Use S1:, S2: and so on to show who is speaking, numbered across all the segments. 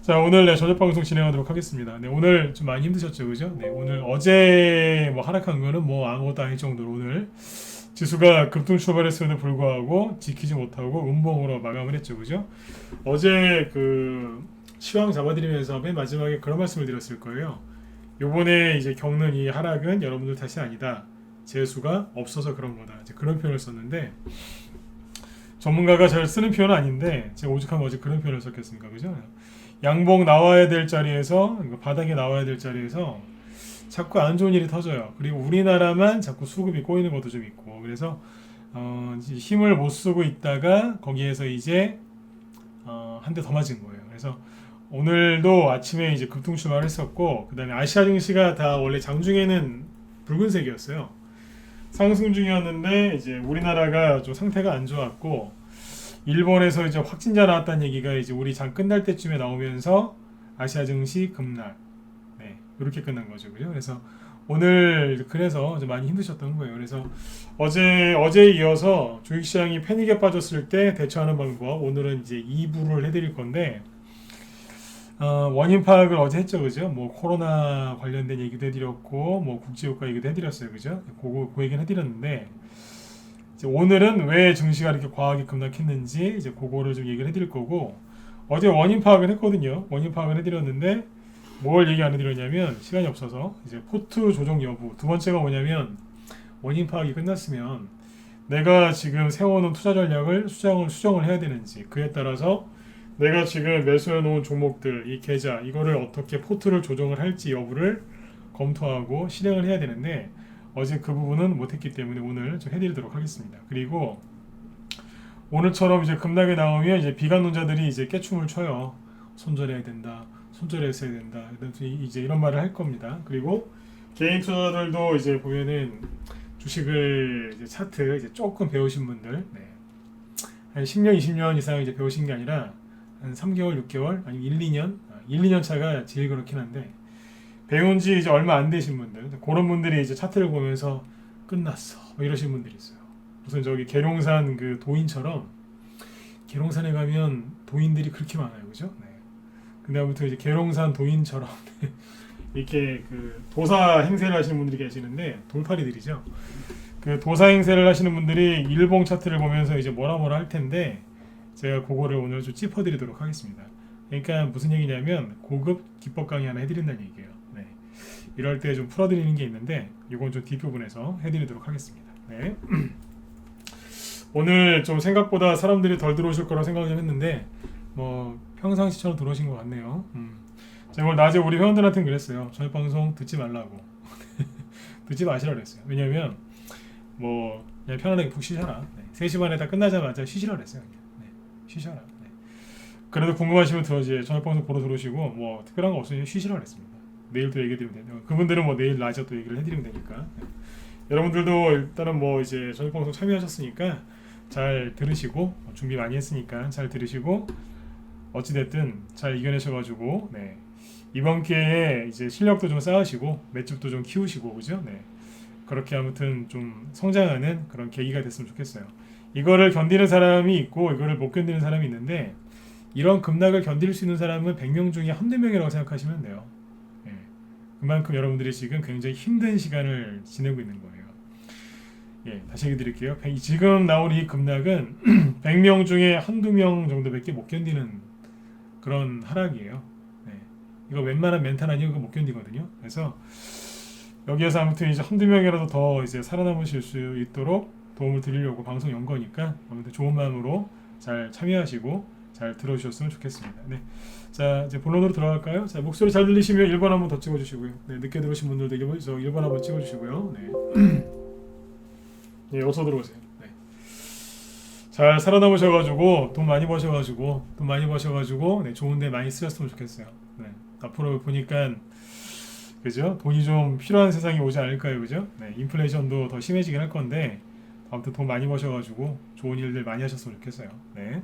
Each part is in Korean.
S1: 자, 오늘 저녁 방송 진행하도록 하겠습니다. 네, 오늘 좀 많이 힘드셨죠, 그죠? 네, 오늘 어제 뭐 하락한 거는 뭐 아무것도 아닐 정도로 오늘 지수가 급등 출발했음에도 불구하고 지키지 못하고 음봉으로 마감을 했죠, 그죠? 어제 그 시황 잡아드리면서 맨 마지막에 그런 말씀을 드렸을 거예요. 요번에 이제 겪는 이 하락은 여러분들 탓이 아니다. 재수가 없어서 그런 거다. 이제 그런 표현을 썼는데 전문가가 잘 쓰는 표현은 아닌데 제가 오죽하면 어제 그런 표현을 썼겠습니까, 그죠? 양봉 나와야 될 자리에서 바닥에 나와야 될 자리에서 자꾸 안 좋은 일이 터져요. 그리고 우리나라만 자꾸 수급이 꼬이는 것도 좀 있고 그래서 힘을 못 쓰고 있다가 거기에서 이제 한 대 더 맞은 거예요. 그래서 오늘도 아침에 이제 급등 출발을 했었고 그다음에 아시아 증시가 다 원래 장중에는 붉은색이었어요. 상승 중이었는데 이제 우리나라가 좀 상태가 안 좋았고 일본에서 이제 확진자 나왔다는 얘기가 이제 우리 장 끝날 때쯤에 나오면서 아시아 증시 급락, 네, 이렇게 끝난 거죠, 그죠? 그래서 오늘 그래서 좀 많이 힘드셨던 거예요. 그래서 어제 이어서 주식시장이 패닉에 빠졌을 때 대처하는 방법 오늘은 이제 2부를 해드릴 건데 원인 파악을 어제 했죠, 그죠? 뭐 코로나 관련된 얘기도 해드렸고 뭐 국제유가 얘기도 해드렸어요, 그죠? 그 얘기는 해드렸는데. 이제 오늘은 왜 증시가 이렇게 과하게 급락했는지 이제 그거를 좀 얘기를 해드릴 거고 어제 원인 파악을 했거든요. 원인 파악을 해드렸는데 뭘 얘기 안 해드렸냐면 시간이 없어서 이제 포트 조정 여부 두 번째가 뭐냐면 원인 파악이 끝났으면 내가 지금 세워놓은 투자 전략을 수정을 해야 되는지 그에 따라서 내가 지금 매수해 놓은 종목들 이 계좌 이거를 어떻게 포트를 조정을 할지 여부를 검토하고 실행을 해야 되는데 어제 그 부분은 못했기 때문에 오늘 좀 해드리도록 하겠습니다. 그리고 오늘처럼 이제 급락이 나오면 이제 비관론자들이 이제 깨춤을 춰요. 손절해야 된다, 손절했어야 된다. 이제 이런 말을 할 겁니다. 그리고 개인 투자자들도 이제 보면은 주식을 이제 차트 이제 조금 배우신 분들, 네. 한 10년, 20년 이상 이제 배우신 게 아니라 한 3개월, 6개월, 아니면 1, 2년, 1, 2년 차가 제일 그렇긴 한데. 배운 지 이제 얼마 안 되신 분들 그런 분들이 이제 차트를 보면서 끝났어 뭐 이러신 분들이 있어요. 무슨 저기 계룡산 그 도인처럼 계룡산에 가면 도인들이 그렇게 많아요, 그죠? 네. 근데 아무튼 이제 계룡산 도인처럼 이렇게 그 도사 행세를 하시는 분들이 계시는데 돌팔이들이죠. 그 도사 행세를 하시는 분들이 일봉 차트를 보면서 이제 뭐라 할 텐데 제가 그거를 오늘 좀 짚어드리도록 하겠습니다. 그러니까 무슨 얘기냐면 고급 기법 강의 하나 해드린다는 얘기예요. 이럴 때 좀 풀어드리는 게 있는데 이건 좀 뒷부분에서 해드리도록 하겠습니다. 네. 오늘 좀 생각보다 사람들이 덜 들어오실 거라 생각을 했는데 뭐 평상시처럼 들어오신 것 같네요. 제가 오늘 낮에 우리 회원들한테는 그랬어요. 저희 방송 듣지 말라고 듣지 마시라 그랬어요. 왜냐면 뭐 그냥 편안하게 푹 쉬셔라. 네. 3시 반에 다 끝나자마자 쉬시라 그랬어요. 네. 쉬셔라. 네. 그래도 궁금하시면 이제 저녁 방송 보러 들어오시고 뭐 특별한 거 없으면 쉬시라 그랬습니다. 내일 또 얘기 드리면 되죠. 그분들은 뭐 내일 낮에 또 얘기를 해드리면 되니까. 네. 여러분들도 일단은 뭐 이제 저녁 방송 참여하셨으니까 잘 들으시고 준비 많이 했으니까 잘 들으시고 어찌됐든 잘 이겨내셔가지고 네. 이번 기회에 이제 실력도 좀 쌓으시고 맷집도 좀 키우시고 그죠? 네. 그렇게 아무튼 좀 성장하는 그런 계기가 됐으면 좋겠어요. 이거를 견디는 사람이 있고 이거를 못 견디는 사람이 있는데 이런 급락을 견딜 수 있는 사람은 100명 중에 한두 명이라고 생각하시면 돼요. 그만큼 여러분들이 지금 굉장히 힘든 시간을 지내고 있는 거예요. 예, 다시 얘기 드릴게요. 지금 나온 이 급락은 100명 중에 한두 명 정도밖에 못 견디는 그런 하락이에요. 네. 이거 웬만한 멘탈 아니고 못 견디거든요. 그래서 여기에서 아무튼 이제 한두 명이라도 더 이제 살아남으실 수 있도록 도움을 드리려고 방송 연 거니까 아무튼 좋은 마음으로 잘 참여하시고 잘 들어주셨으면 좋겠습니다. 네. 자, 이제 본론으로 들어갈까요? 자, 목소리 잘 들리시면 1번 한번 더 찍어주시고요. 네, 늦게 들어오신 분들도 1번 한번 찍어주시고요. 네. 네, 어서 들어오세요. 네. 잘 살아남으셔가지고 돈 많이 버셔가지고 네, 좋은데 많이 쓰셨으면 좋겠어요. 네. 앞으로 보니까 그죠? 돈이 좀 필요한 세상이 오지 않을까요, 그죠? 네, 인플레이션도 더 심해지긴 할 건데 아무튼 돈 많이 버셔가지고 좋은 일들 많이 하셨으면 좋겠어요. 네.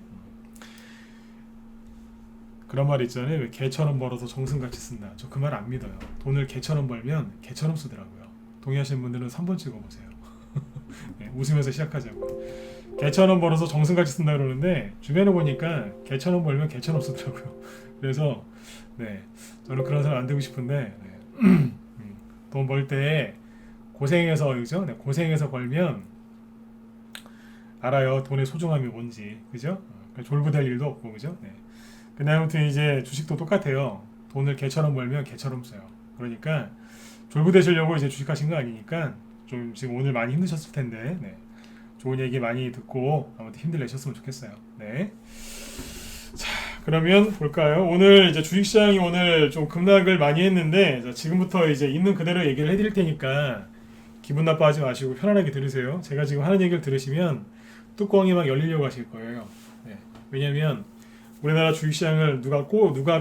S1: 그런 말 있잖아요. 왜 개처럼 벌어서 정승같이 쓴다. 저 그 말 안 믿어요. 돈을 개처럼 벌면 개처럼 쓰더라고요. 동의하시는 분들은 3번 찍어보세요. 네, 웃으면서 시작하자고요. 개처럼 벌어서 정승같이 쓴다 그러는데 주변에 보니까 개처럼 벌면 개처럼 쓰더라고요. 그래서 네, 저는 그런 사람 안 되고 싶은데 네. 돈 벌 때 고생해서 그죠? 네, 고생해서 벌면 알아요. 돈의 소중함이 뭔지 그죠? 졸부될 일도 없고 그죠? 네. 근데 아무튼 이제 주식도 똑같아요. 돈을 개처럼 벌면 개처럼 써요. 그러니까 졸부되시려고 이제 주식하신 거 아니니까 좀 지금 오늘 많이 힘드셨을 텐데 네. 좋은 얘기 많이 듣고 아무튼 힘들 내셨으면 좋겠어요. 네. 자, 그러면 볼까요? 오늘 이제 주식시장이 오늘 좀 급락을 많이 했는데 자, 지금부터 이제 있는 그대로 얘기를 해드릴 테니까 기분 나빠하지 마시고 편안하게 들으세요. 제가 지금 하는 얘기를 들으시면 뚜껑이 막 열리려고 하실 거예요. 네. 왜냐면 우리나라 주식시장을 누가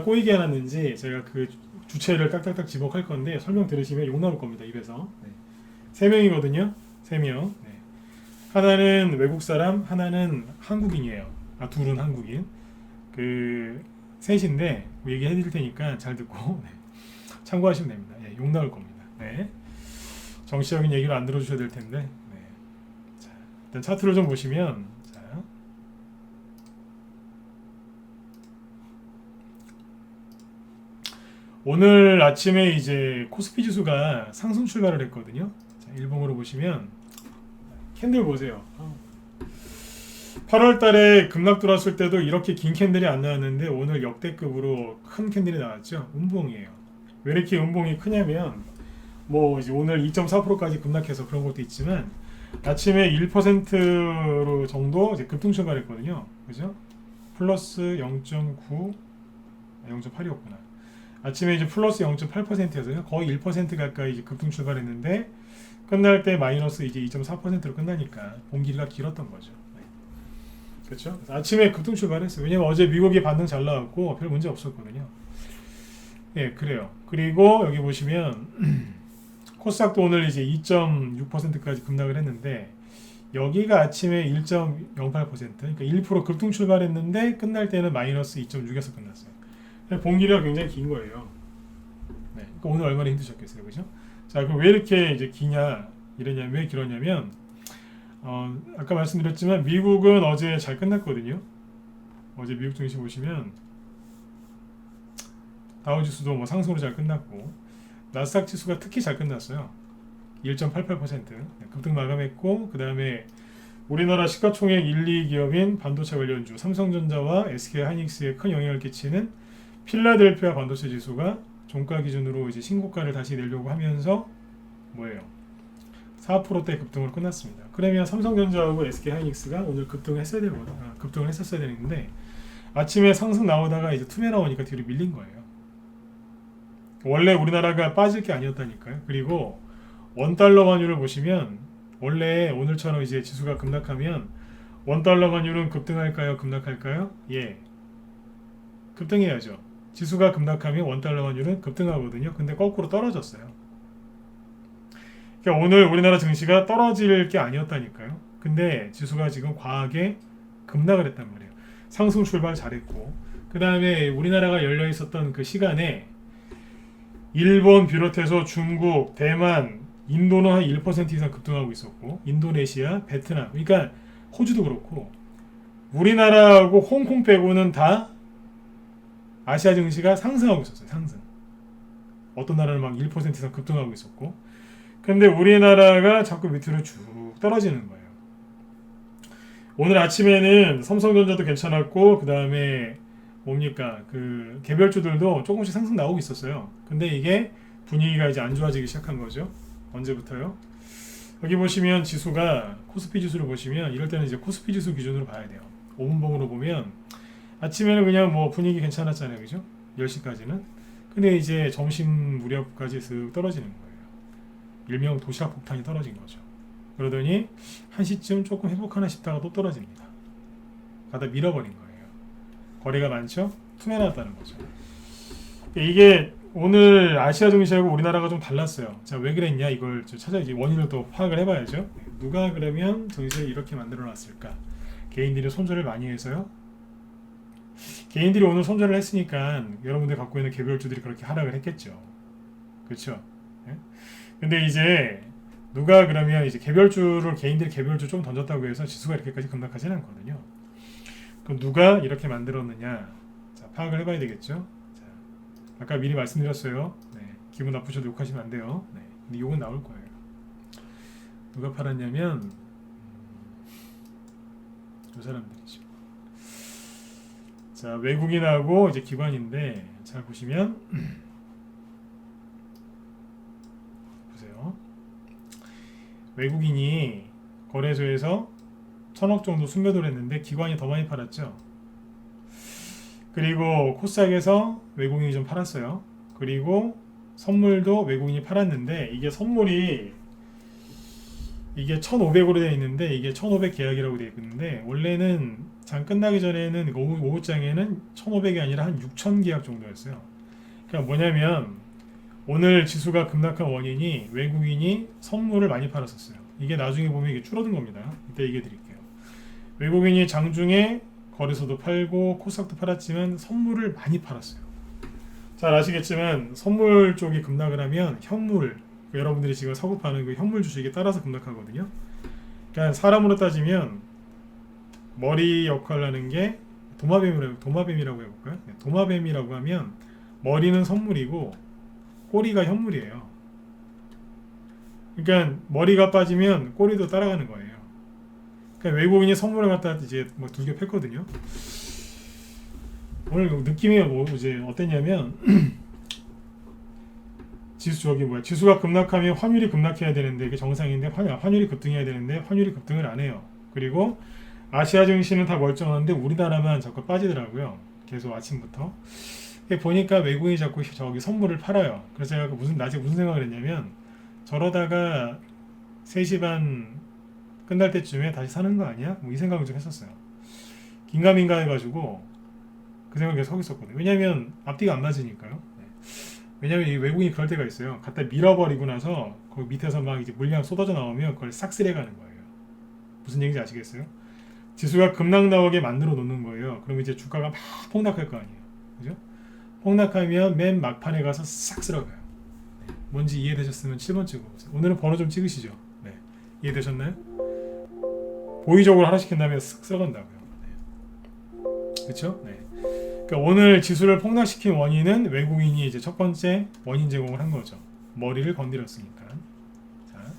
S1: 꼬이게 해놨는지 제가 그 주체를 딱딱딱 지목할 건데 설명 들으시면 욕 나올 겁니다. 입에서. 네. 3명이거든요. 3명. 네. 하나는 외국 사람, 하나는 한국인이에요. 아, 둘은 한국인. 그 셋인데 뭐 얘기해 드릴 테니까 잘 듣고 네. 참고하시면 됩니다. 예, 욕 나올 겁니다. 네. 정치적인 얘기를 안 들어주셔야 될 텐데. 네. 자, 일단 차트를 좀 보시면 자, 오늘 아침에 이제 코스피 지수가 상승 출발을 했거든요. 자, 일봉으로 보시면 캔들 보세요. 8월 달에 급락 들어왔을 때도 이렇게 긴 캔들이 안 나왔는데 오늘 역대급으로 큰 캔들이 나왔죠. 음봉이에요. 왜 이렇게 음봉이 크냐면 뭐 이제 오늘 2.4%까지 급락해서 그런 것도 있지만 아침에 1% 정도 이제 급등 출발했거든요. 그죠? 플러스 0.9, 0.8이었구나. 아침에 이제 플러스 0.8%였어요. 거의 1% 가까이 이제 급등 출발했는데 끝날 때 마이너스 이제 2.4%로 끝나니까 봉기가 길었던 거죠. 그렇죠? 아침에 급등 출발했어요. 왜냐면 어제 미국이 반등 잘 나왔고 별 문제 없었거든요. 예, 그래요. 그리고 여기 보시면 코스닥도 오늘 이제 2.6%까지 급락을 했는데 여기가 아침에 1.08% 그러니까 1% 급등 출발했는데 끝날 때는 마이너스 2.6에서 끝났어요. 봉기가 굉장히 긴 거예요. 네, 그러니까 오늘 얼마나 힘드셨겠어요, 그죠? 자, 그럼 왜 이렇게 이제 기냐 이러냐면 왜 길었냐면 아까 말씀드렸지만 미국은 어제 잘 끝났거든요. 어제 미국 증시 보시면 다우지수도 뭐 상승으로 잘 끝났고 나스닥 지수가 특히 잘 끝났어요. 1.88% 급등 마감했고 그 다음에 우리나라 시가총액 1, 2기업인 반도체 관련주 삼성전자와 SK하이닉스에 큰 영향을 끼치는 필라델피아 반도체 지수가 종가 기준으로 이제 신고가를 다시 내려고 하면서 뭐예요? 4%대 급등으로 끝났습니다. 그러면 삼성전자하고 SK하이닉스가 오늘 급등을 했었어야 되는데 아침에 상승 나오다가 이제 투매 나오니까 뒤로 밀린 거예요. 원래 우리나라가 빠질 게 아니었다니까요. 그리고 원달러 환율을 보시면 원래 오늘처럼 이제 지수가 급락하면 원달러 환율은 급등할까요? 급락할까요? 예, 급등해야죠. 지수가 급락하면 원달러 환율은 급등하거든요. 근데 거꾸로 떨어졌어요. 그러니까 오늘 우리나라 증시가 떨어질 게 아니었다니까요. 근데 지수가 지금 과하게 급락을 했단 말이에요. 상승 출발 잘했고 그 다음에 우리나라가 열려 있었던 그 시간에 일본 비롯해서 중국, 대만, 인도는 한 1% 이상 급등하고 있었고 인도네시아, 베트남, 그러니까 호주도 그렇고 우리나라하고 홍콩 빼고는 다 아시아 증시가 상승하고 있었어요. 상승. 어떤 나라는 막 1% 이상 급등하고 있었고 근데 우리나라가 자꾸 밑으로 쭉 떨어지는 거예요. 오늘 아침에는 삼성전자도 괜찮았고 그 다음에 뭡니까 그 개별주들도 조금씩 상승 나오고 있었어요. 근데 이게 분위기가 이제 안 좋아지기 시작한 거죠. 언제부터요? 여기 보시면 지수가 코스피 지수를 보시면 이럴 때는 이제 코스피 지수 기준으로 봐야 돼요. 5분봉으로 보면 아침에는 그냥 뭐 분위기 괜찮았잖아요, 그죠? 10시까지는. 근데 이제 점심 무렵까지 쓱 떨어지는 거예요. 일명 도시락 폭탄이 떨어진 거죠. 그러더니 1시쯤 조금 회복하나 싶다가 또 떨어집니다. 가다 밀어버린 거예요. 거래가 많죠? 투매 나왔다는 거죠. 이게 오늘 아시아 증시하고 우리나라가 좀 달랐어요. 자, 왜 그랬냐 이걸 찾아야지 원인을 또 파악을 해봐야죠. 누가 그러면 증시를 이렇게 만들어 놨을까? 개인들이 손절을 많이 해서요. 개인들이 오늘 손절을 했으니까 여러분들 갖고 있는 개별주들이 그렇게 하락을 했겠죠. 그렇죠? 네? 근데 이제 누가 그러면 이제 개인들이 개별주 좀 던졌다고 해서 지수가 이렇게까지 급락하지는 않거든요. 그럼 누가 이렇게 만들었느냐? 자, 파악을 해봐야 되겠죠. 자, 아까 미리 말씀드렸어요. 네, 기분 나쁘셔도 욕하시면 안 돼요. 네, 근데 욕은 나올 거예요. 누가 팔았냐면 이 사람들이죠. 자, 외국인하고 이제 기관인데 잘 보시면 보세요. 외국인이 거래소에서 1,000억 정도 순매도를 했는데 기관이 더 많이 팔았죠. 그리고 코스닥에서 외국인이 좀 팔았어요. 그리고 선물도 외국인이 팔았는데 이게 선물이 이게 1,500으로 되어 있는데 이게 1,500 계약이라고 되어 있는데 원래는 장 끝나기 전에는 오후장에는 1,500이 아니라 한 6,000 계약 정도였어요. 그러니까 뭐냐면 오늘 지수가 급락한 원인이 외국인이 선물을 많이 팔았었어요. 이게 나중에 보면 이게 줄어든 겁니다. 이따 얘기해 드릴게요. 외국인이 장중에 거래소도 팔고 코스닥도 팔았지만 선물을 많이 팔았어요. 잘 아시겠지만 선물 쪽이 급락을 하면 현물, 여러분들이 지금 사고 파는 그 현물 주식에 따라서 급락하거든요. 그러니까 사람으로 따지면 머리 역할을 하는 게 도마뱀이라고 해볼까요? 도마뱀이라고 하면 머리는 선물이고 꼬리가 현물이에요. 그러니까 머리가 빠지면 꼬리도 따라가는 거예요. 그러니까 외국인이 선물을 갖다 이제 뭐 두개 팼거든요. 오늘 느낌이 뭐 이제 어땠냐면 지수가 급락하면 환율이 급락해야 되는데 이게 정상인데 환율이 급등해야 되는데 환율이 급등을 안 해요. 그리고 아시아 증시는 다 멀쩡한데 우리나라만 자꾸 빠지더라고요. 계속 아침부터. 보니까 외국인이 자꾸 저기 선물을 팔아요. 그래서 제가 낮에 무슨 생각을 했냐면 저러다가 3시 반 끝날 때쯤에 다시 사는 거 아니야? 뭐 이 생각을 좀 했었어요. 긴가민가 해가지고 그 생각을 계속 하고 있었거든요. 왜냐면 앞뒤가 안 맞으니까요. 네. 왜냐면 이 외국인이 그럴 때가 있어요. 갖다 밀어버리고 나서 그 밑에서 막 이제 물량 쏟아져 나오면 그걸 싹 쓸어가는 거예요. 무슨 얘기인지 아시겠어요? 지수가 급락 나오게 만들어 놓는 거예요. 그럼 이제 주가가 막 폭락할 거 아니에요. 그죠? 폭락하면 맨 막판에 가서 싹 쓸어가요. 네. 뭔지 이해되셨으면 7번 찍어보세요. 오늘은 번호 좀 찍으시죠. 네. 이해되셨나요? 보이적으로 하나 시킨 다음에 쓱 쓸어간다고요. 네. 그렇죠? 네. 그러니까 오늘 지수를 폭락시킨 원인은 외국인이 이제 첫 번째 원인 제공을 한 거죠. 머리를 건드렸으니까. 자,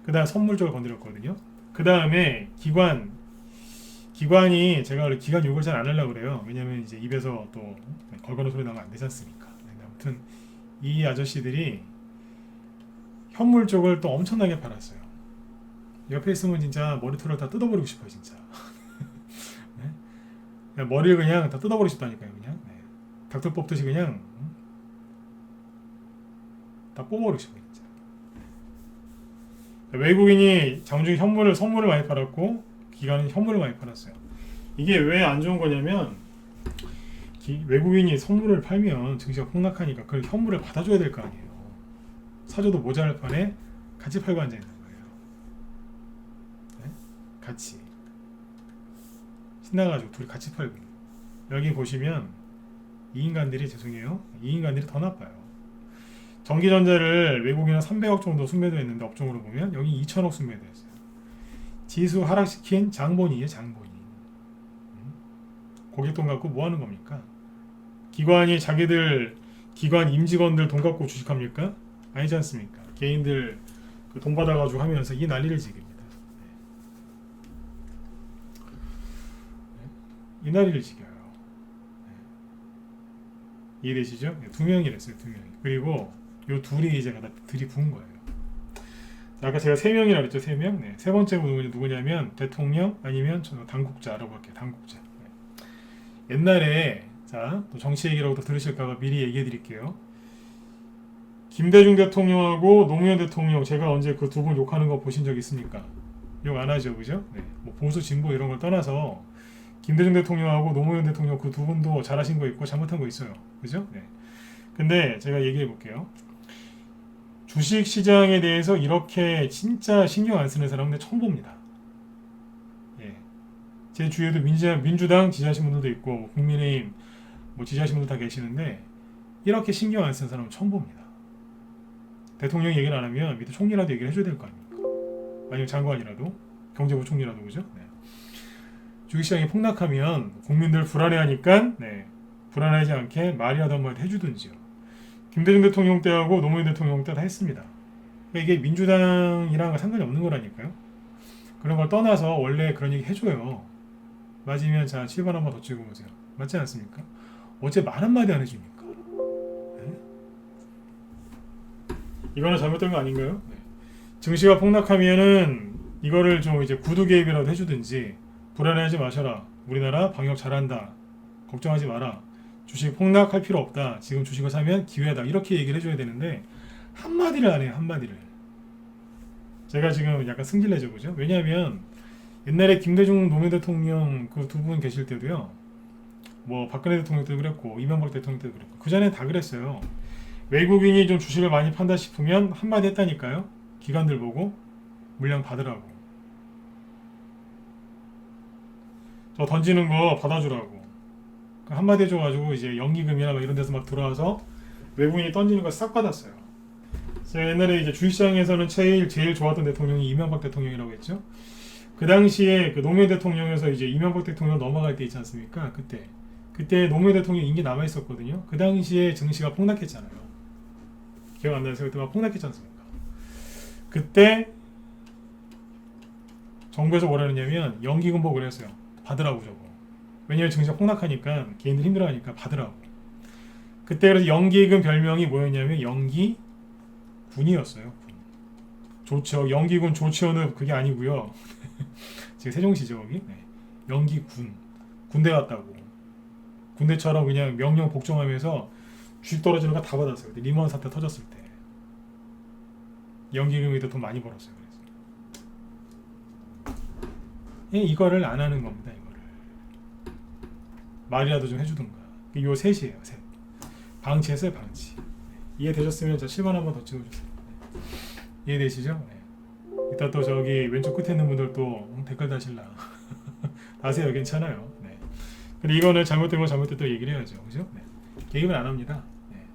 S1: 그다음 선물 쪽을 건드렸거든요. 그 다음에 기관이 제가 원래 기관 욕을 잘 안 하려고 그래요. 왜냐면 이제 입에서 또 걸거는 소리 나면 안 되지 않습니까? 네, 아무튼 이 아저씨들이 현물 쪽을 또 엄청나게 팔았어요. 옆에 있으면 진짜 머리털을 다 뜯어버리고 싶어요, 진짜. 네? 머리를 그냥 다 뜯어버리고 싶다니까요, 그냥. 네. 닭들 뽑듯이 그냥 다 뽑아버리고 싶어요, 진짜. 외국인이 장중에 선물을 많이 팔았고 기관은 현물을 많이 팔았어요. 이게 왜 안 좋은 거냐면 외국인이 선물을 팔면 증시가 폭락하니까 그 현물을 받아줘야 될 거 아니에요. 사줘도 모자랄 판에 같이 팔고 앉아 있는 거예요. 네? 같이 신나가지고 둘이 같이 팔고. 여기 보시면 이 인간들이 더 나빠요. 전기전자를 외국인은 300억 정도 순매도했는데 업종으로 보면 여기 2천억 순매도했어요. 지수 하락시킨 장본인이에요, 장본인. 고객돈 갖고 뭐 하는 겁니까? 기관이 기관 임직원들 돈 갖고 주식합니까? 아니지 않습니까? 개인들 그 돈 받아가지고 하면서 이 난리를 지깁니다. 네. 이 난리를 지겨요. 네. 이해되시죠? 네, 2명이랬어요, 2명이. 그리고 요 둘이 이제 다 들이부은 거예요. 아까 제가 3명이라고 그랬죠, 3명? 네. 세 번째가 누구냐면 대통령 아니면 당국자라고 할게요, 당국자. 네. 옛날에 또 정치 얘기라고 또 들으실까봐 미리 얘기해 드릴게요. 김대중 대통령하고 노무현 대통령 제가 언제 그 두 분 욕하는 거 보신 적 있습니까? 욕 안 하죠, 그죠? 네. 뭐 보수 진보 이런 걸 떠나서 김대중 대통령하고 노무현 대통령 그 두 분도 잘하신 거 있고 잘못한 거 있어요, 그죠? 네. 근데 제가 얘기해 볼게요. 주식 시장에 대해서 이렇게 진짜 신경 안 쓰는 사람은 처음 봅니다. 예. 제 주위에도 민주당 지지하시는 분들도 있고 국민의힘 뭐 지지하시는 분들 다 계시는데 이렇게 신경 안 쓰는 사람은 처음 봅니다. 대통령 얘기를 안 하면 밑에 총리라도 얘기를 해줘야 될 거 아닙니까? 아니면 장관이라도 경제부총리라도 그죠? 네. 주식시장이 폭락하면 국민들 불안해하니까 네. 불안하지 않게 말이라도 한번 해주든지요. 김대중 대통령 때하고 노무현 대통령 때 다 했습니다. 그러니까 이게 민주당이랑 상관이 없는 거라니까요. 그런 걸 떠나서 원래 그런 얘기 해줘요. 맞으면 자 7번 한번 더 찍어보세요. 맞지 않습니까? 어째 말 한마디 안 해줍니까? 네? 이거는 잘못된 거 아닌가요? 네. 증시가 폭락하면은 이거를 좀 이제 구두 개입이라도 해주든지 불안해하지 마셔라. 우리나라 방역 잘한다. 걱정하지 마라. 주식 폭락할 필요 없다. 지금 주식을 사면 기회다. 이렇게 얘기를 해줘야 되는데 한마디를 안 해요. 한마디를. 제가 지금 약간 승질내죠. 그죠? 왜냐하면 옛날에 김대중 노무현 대통령 그 두 분 계실 때도요. 뭐 박근혜 대통령 때도 그랬고 이명박 대통령 때도 그랬고 그 전에 다 그랬어요. 외국인이 좀 주식을 많이 판다 싶으면 한마디 했다니까요. 기관들 보고 물량 받으라고. 저 던지는 거 받아주라고. 한마디 해줘가지고 이제 연기금이나 막 이런 데서 막 들어와서 외국인이 던지는 거 싹 받았어요. 제가 옛날에 이제 주식시장에서는 제일 좋았던 대통령이 이명박 대통령이라고 했죠. 그 당시에 그 노무현 대통령에서 이제 이명박 대통령 넘어갈 때 있지 않습니까? 그때 노무현 대통령 임기 남아 있었거든요. 그 당시에 증시가 폭락했잖아요. 기억 안 나세요? 그때 막 폭락했지 않습니까? 그때 정부에서 뭐라 했냐면 연기금 보고 그랬어요. 받으라고 저거. 왜냐면 증시가 폭락하니까 개인들 힘들어하니까 받으라고. 그때 그래서 연기금 별명이 뭐였냐면 연기군이었어요. 좋죠. 연기군 조치원은 그게 아니고요. 지금 세종시죠 거기. 네. 연기군. 군대 갔다고. 군대처럼 그냥 명령 복종하면서 주식 떨어지는 거 다 받았어요. 리먼 사태 터졌을 때. 연기금에도 돈 많이 벌었어요. 그래서. 이거를 안 하는 겁니다. 이거를. 말이라도 좀 해주든가. 요 셋이에요. 셋. 방치했어요. 방치. 이해되셨으면 저 7번 한번 더 찍어주세요. 네. 이해되시죠? 네. 이따 또 저기 왼쪽 끝에 있는 분들 또 댓글 다실라. 다세요. 괜찮아요. 네. 근데 이거는 잘못된 건 잘못됐다고 얘기를 해야죠. 그죠? 네. 개입을 안 합니다. 네.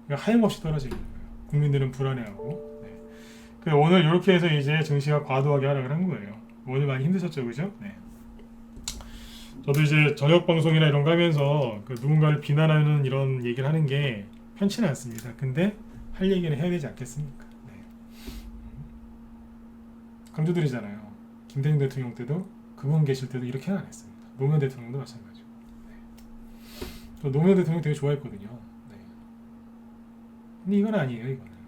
S1: 그러니까 하염없이 떨어지는 거예요. 국민들은 불안해하고. 네. 그래서 오늘 이렇게 해서 이제 증시가 과도하게 하락을 한 거예요. 오늘 많이 힘드셨죠, 그죠? 네. 저도 이제 저녁 방송이나 이런 거 하면서 그 누군가를 비난하는 이런 얘기를 하는 게 편치는 않습니다. 근데 할 얘기는 해야 되지 않겠습니까? 네. 강조드리잖아요. 김대중 대통령 때도 그분 계실 때도 이렇게는 안 했습니다. 노무현 대통령도 마찬가지고. 네. 저 노무현 대통령 되게 좋아했거든요. 네. 근데 이건 아니에요, 이거는.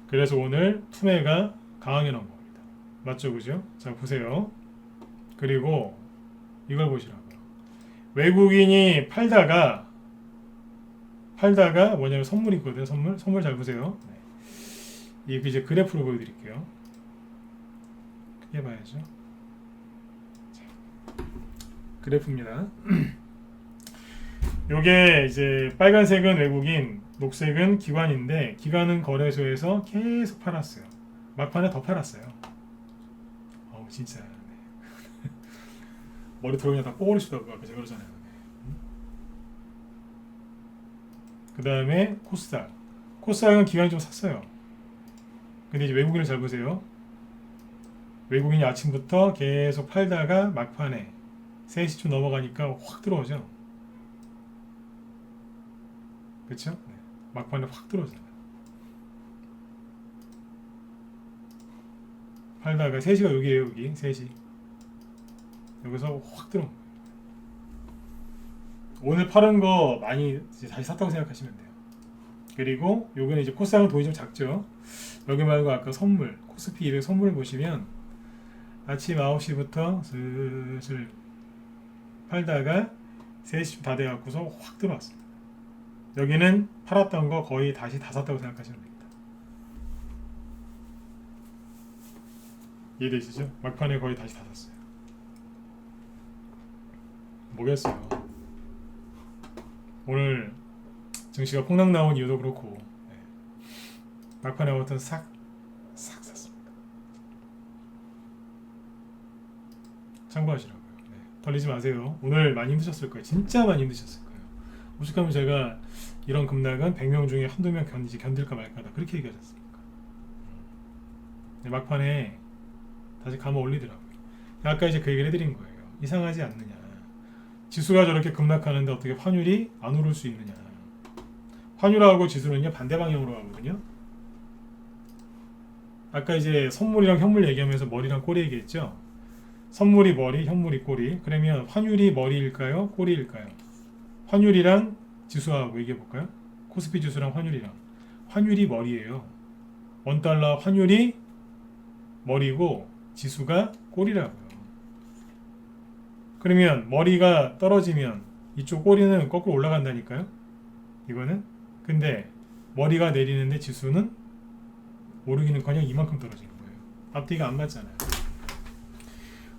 S1: 그래서 오늘 투매가 강하게 나온 겁니다. 맞죠, 그죠? 자, 보세요. 그리고 이걸 보시라고요. 외국인이 팔다가 뭐냐면 선물이 있거든요. 선물 잘 보세요. 네. 이제 그래프로 보여드릴게요. 크게 봐야죠. 자, 그래프입니다. 요게 이제 빨간색은 외국인, 녹색은 기관인데 기관은 거래소에서 계속 팔았어요. 막판에 더 팔았어요. 어우 진짜 네. 머리 들어오냐 다 뽑아버리시더라고요. 아까 제가 그러잖아요. 네. 그 다음에 코스닥은 기관이 좀 샀어요. 근데 이제 외국인을 잘 보세요. 외국인이 아침부터 계속 팔다가 막판에 3시쯤 넘어가니까 확 들어오죠. 그렇죠? 네. 막판에 확 들어오잖아요. 팔다가 3시가 여기에요. 여기 3시 여기서 확 들어온 거예요. 오늘 팔은 거 많이 이제 다시 샀다고 생각하시면 돼요. 그리고 여기는 이제 코스닥은 돈이 좀 작죠. 여기 말고 아까 선물 코스피 200 선물 보시면 아침 9시부터 슬슬 팔다가 3시쯤 다 돼갖고서 확 들어왔습니다. 여기는 팔았던 거 거의 다시 다 샀다고 생각하시면 됩니다. 이해되시죠? 막판에 거의 다시 다 샀어요. 뭐겠어요. 오늘 증시가 폭락 나온 이유도 그렇고 네. 막판에 어떤 싹 샀습니다. 참고하시라고요. 네. 털리지 마세요. 오늘 많이 힘드셨을 거예요. 진짜 많이 힘드셨을 거예요. 오죽하면 제가 이런 급락은 100명 중에 한두 명 견딜까 말까다 그렇게 얘기하지 않습니까? 네, 막판에 다시 감아 올리더라고요. 아까 이제 그 얘기를 해드린 거예요. 이상하지 않느냐. 지수가 저렇게 급락하는데 어떻게 환율이 안 오를 수 있느냐. 환율하고 지수는요 반대 방향으로 가거든요. 아까 이제 선물이랑 현물 얘기하면서 머리랑 꼬리 얘기했죠. 선물이 머리, 현물이 꼬리. 그러면 환율이 머리일까요? 꼬리일까요? 환율이랑 지수하고 얘기해 볼까요? 코스피 지수랑 환율이랑. 환율이 머리예요. 원달러 환율이 머리고 지수가 꼬리라고요. 그러면 머리가 떨어지면 이쪽 꼬리는 거꾸로 올라간다니까요. 이거는. 근데 머리가 내리는데 지수는 오르기는커녕 이만큼 떨어지는 거예요. 앞뒤가 안 맞잖아요.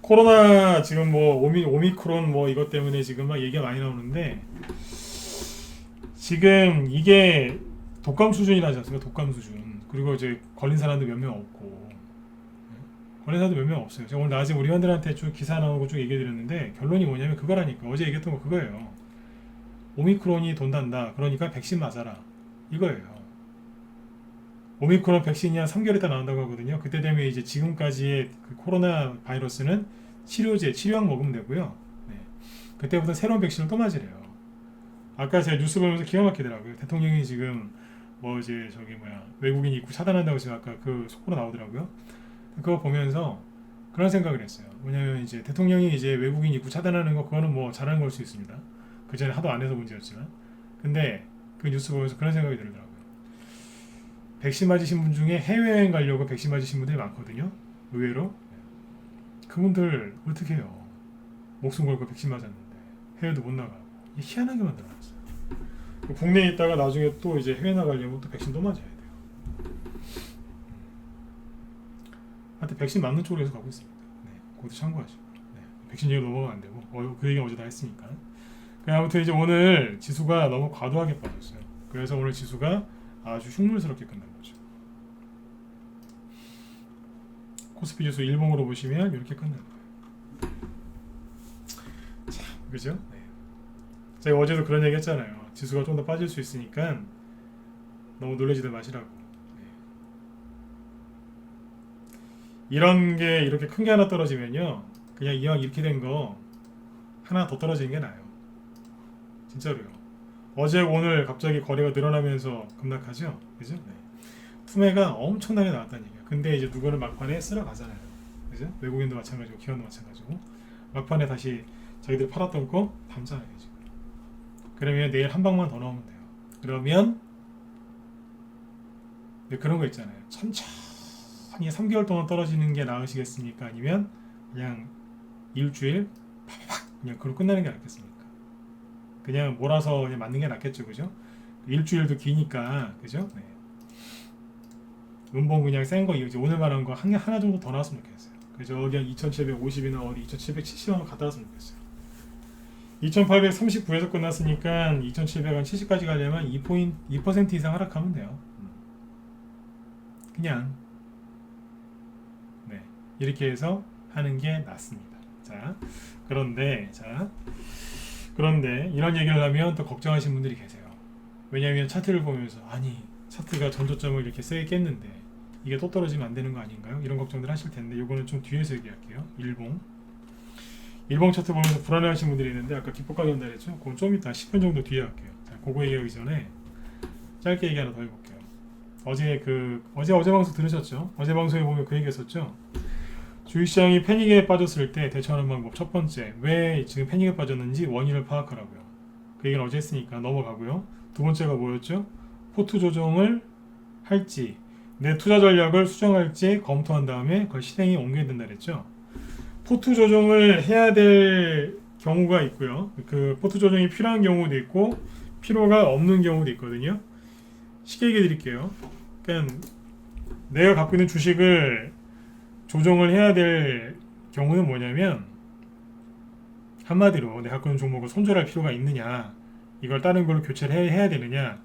S1: 코로나 지금 뭐 오미크론 뭐 이것 때문에 지금 막 얘기가 많이 나오는데 지금 이게 독감 수준이라지 않습니까? 독감 수준. 그리고 이제 걸린 사람도 몇 명 없고 걸린 사람도 몇 명 없어요. 제가 오늘 낮에 우리 회원들한테 쭉 기사 나오고 쭉 얘기해 드렸는데 결론이 뭐냐면 그거라니까. 어제 얘기했던 거 그거예요. 오미크론이 돈단다. 그러니까 백신 맞아라. 이거예요. 오미크론 백신이 한 3개월 있다 나온다고 하거든요. 그때 되면 이제 지금까지의 그 코로나 바이러스는 치료약 먹으면 되고요. 네. 그때부터 새로운 백신을 또 맞으래요. 아까 제가 뉴스 보면서 기가 막히더라고요. 대통령이 지금 뭐 이제 외국인 입국 차단한다고 지금 아까 그 속보로 나오더라고요. 그거 보면서 그런 생각을 했어요. 왜냐면 이제 대통령이 이제 외국인 입국 차단하는 거 그거는 뭐 잘하는 걸 수 있습니다. 그 전에 하도 안 해서 문제였지만. 근데 그 뉴스 보면서 그런 생각이 들더라고요. 백신 맞으신 분 중에 해외여행 가려고 백신 맞으신 분들이 많거든요. 의외로. 그분들 어떻게 해요? 목숨 걸고 백신 맞았는데 해외도 못 나가고. 희한하게 만들어놨어요. 국내에 있다가 나중에 또 이제 해외 나가려면 또 백신 또 맞아야 돼요. 하여튼 백신 맞는 쪽으로 해서 가고 있습니다. 네, 그것도 참고하시고. 네, 백신 얘기 넘어가면 안 되고 그 얘기 어제 다 했으니까. 아무튼 이제 오늘 지수가 너무 과도하게 빠졌어요. 그래서 오늘 지수가 아주 흉물스럽게 끝난 거죠. 코스피 지수 일봉으로 보시면 이렇게 끝난 거예요. 참, 그죠? 네. 제가 어제도 그런 얘기 했잖아요. 지수가 좀 더 빠질 수 있으니까 너무 놀라지들 마시라고. 네. 이런 게 이렇게 큰 게 하나 떨어지면요. 그냥 이왕 이렇게 된 거 하나 더 떨어지는 게 나아요. 진짜로요. 어제 오늘 갑자기 거래가 늘어나면서 급락하죠. 그죠? 네. 투매가 엄청나게 나왔다는 얘기예요. 근데 이제 누구는 막판에 쓸어 가잖아요. 그죠? 외국인도 마찬가지고 기관도 마찬가지고 막판에 다시 자기들 팔았던 거 담잖아요. 지금. 그러면 내일 한 방만 더 넣으면 돼요. 그러면 네, 그런 거 있잖아요. 천천히 3개월 동안 떨어지는 게 나으시겠습니까? 아니면 그냥 일주일 팍팍 그냥 그로 끝나는 게 낫겠습니까? 그냥 몰아서 그냥 맞는 게 낫겠죠, 그죠? 일주일도 기니까, 그죠? 네. 음봉 그냥 센 거 이제 오늘 말한 거 하나 정도 더 나왔으면 좋겠어요. 그죠? 어디 한 2,750이나 어디 2,770원 갔다 왔으면 좋겠어요. 2,839에서 끝났으니까 2,770까지 가려면 2% 이상 하락하면 돼요. 그냥 네 이렇게 해서 하는 게 낫습니다. 그런데 이런 얘기를 하면 또 걱정하시는 분들이 계세요. 왜냐하면 차트를 보면서 아니 차트가 전저점을 이렇게 세게 깼는데 이게 또 떨어지면 안 되는 거 아닌가요? 이런 걱정들 하실 텐데 요거는 좀 뒤에서 얘기할게요. 일봉 차트 보면서 불안해하시는 분들이 있는데 아까 기폭각이 한다 했죠? 그건 좀 이따 10분 정도 뒤에 할게요. 자, 그거 얘기하기 전에 짧게 얘기 하나 더 해볼게요. 어제 방송 들으셨죠? 어제 방송에 보면 그 얘기 했었죠? 주식시장이 패닉에 빠졌을 때 대처하는 방법 첫 번째, 왜 지금 패닉에 빠졌는지 원인을 파악하라고요. 그 얘기는 어제 했으니까 넘어가고요. 두 번째가 뭐였죠? 포트 조정을 할지 내 투자 전략을 수정할지 검토한 다음에 그걸 실행에 옮겨야 된다 그랬죠. 포트 조정을 해야 될 경우가 있고요. 그 포트 조정이 필요한 경우도 있고 필요가 없는 경우도 있거든요. 쉽게 얘기해 드릴게요. 그러니까 내가 갖고 있는 주식을 조정을 해야 될 경우는 뭐냐면 한마디로 내가 갖고 있는 종목을 손절할 필요가 있느냐, 이걸 다른 걸로 교체를 해야 되느냐.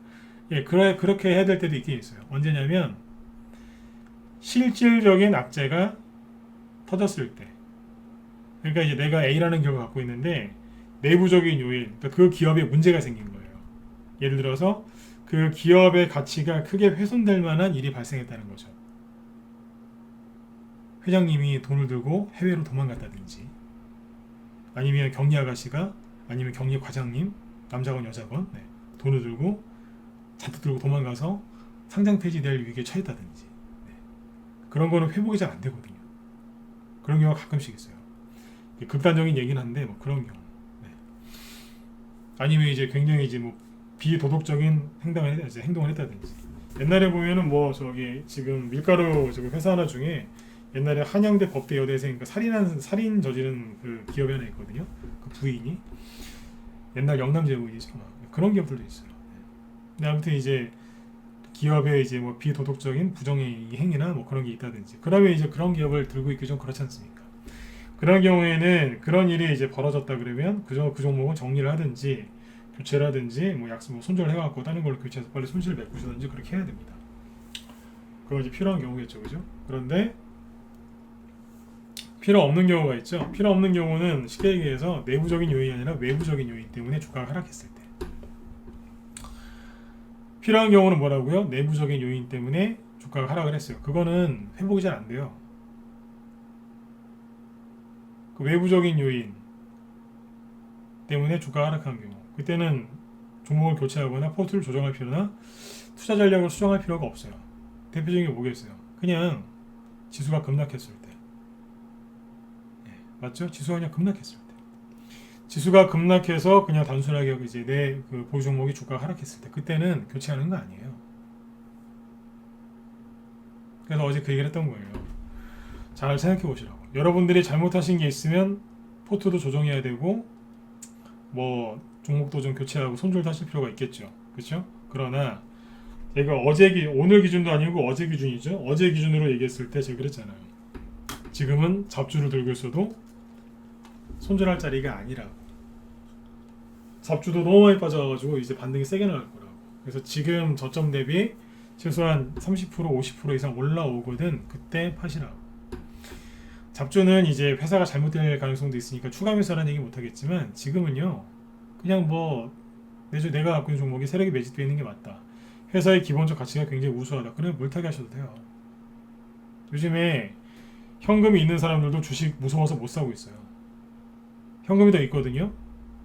S1: 예, 그렇게 해야 될 때도 있긴 있어요. 언제냐면 실질적인 악재가 터졌을 때. 그러니까 이제 내가 A라는 기업을 갖고 있는데 내부적인 요인, 그러니까 그 기업에 문제가 생긴 거예요. 예를 들어서 그 기업의 가치가 크게 훼손될 만한 일이 발생했다는 거죠. 회장님이 돈을 들고 해외로 도망갔다든지, 아니면 경리 아가씨가, 아니면 경리 과장님, 남자건 여자건, 네, 돈을 들고 잔뜩 들고 도망가서 상장 폐지될 위기에 처했다든지, 네, 그런 거는 회복이 잘 안 되거든요. 그런 경우가 가끔씩 있어요. 극단적인 얘기는 한데 뭐 그런 경우. 네. 아니면 이제 굉장히 이제 뭐 비도덕적인 행동을 했다든지. 옛날에 보면은 뭐 저기 지금 밀가루 저기 회사 하나 중에 옛날에 한양대 법대 여대생 그 살인 저지른 그 기업이 하나 있거든요. 그 부인이 옛날 영남제국이죠. 그런 기업들도 있어요. 근데 아무튼 이제 기업에 이제 뭐 비도덕적인 부정의 행위나 뭐 그런 게 있다든지, 그러면 이제 그런 기업을 들고 있기 좀 그렇지 않습니까? 그런 경우에는 그런 일이 이제 벌어졌다 그러면 그 종목은 정리를 하든지 교체를 하든지 뭐 약속 뭐 손절을 해갖고 다른 걸로 교체해서 빨리 손실을 메꾸시든지 그렇게 해야 됩니다. 그건 이제 필요한 경우겠죠, 그죠? 그런데 필요 없는 경우가 있죠. 필요 없는 경우는 쉽게 얘기해서 내부적인 요인이 아니라 외부적인 요인 때문에 주가가 하락했을 때. 필요한 경우는 뭐라고요? 내부적인 요인 때문에 주가가 하락을 했어요. 그거는 회복이 잘 안 돼요. 그 외부적인 요인 때문에 주가가 하락한 경우, 그때는 종목을 교체하거나 포트를 조정할 필요나 투자 전략을 수정할 필요가 없어요. 대표적인 게 뭐겠어요? 그냥 지수가 급락했을 때. 네, 맞죠? 지수가 그냥 급락했을 때. 지수가 급락해서 그냥 단순하게 이제 내 그 보유 종목이 주가가 하락했을 때, 그때는 교체하는 거 아니에요. 그래서 어제 그 얘기를 했던 거예요. 잘 생각해 보시라고. 여러분들이 잘못하신 게 있으면 포트도 조정해야 되고 뭐 종목도 좀 교체하고 손절도 하실 필요가 있겠죠. 그렇죠? 그러나 제가 오늘 기준도 아니고 어제 기준이죠. 어제 기준으로 얘기했을 때 제가 그랬잖아요. 지금은 잡주를 들고 있어도 손절할 자리가 아니라고. 잡주도 너무 많이 빠져가지고 이제 반등이 세게 나갈 거라고. 그래서 지금 저점 대비 최소한 30% 50% 이상 올라오거든. 그때 파시라고. 잡주는 이제 회사가 잘못될 가능성도 있으니까 추가 매수라는 얘기 못하겠지만, 지금은요 그냥 뭐 내가 갖고 있는 종목이 세력이 매집되어 있는 게 맞다, 회사의 기본적 가치가 굉장히 우수하다, 그러면 물타기 하셔도 돼요. 요즘에 현금이 있는 사람들도 주식 무서워서 못 사고 있어요. 현금이 더 있거든요.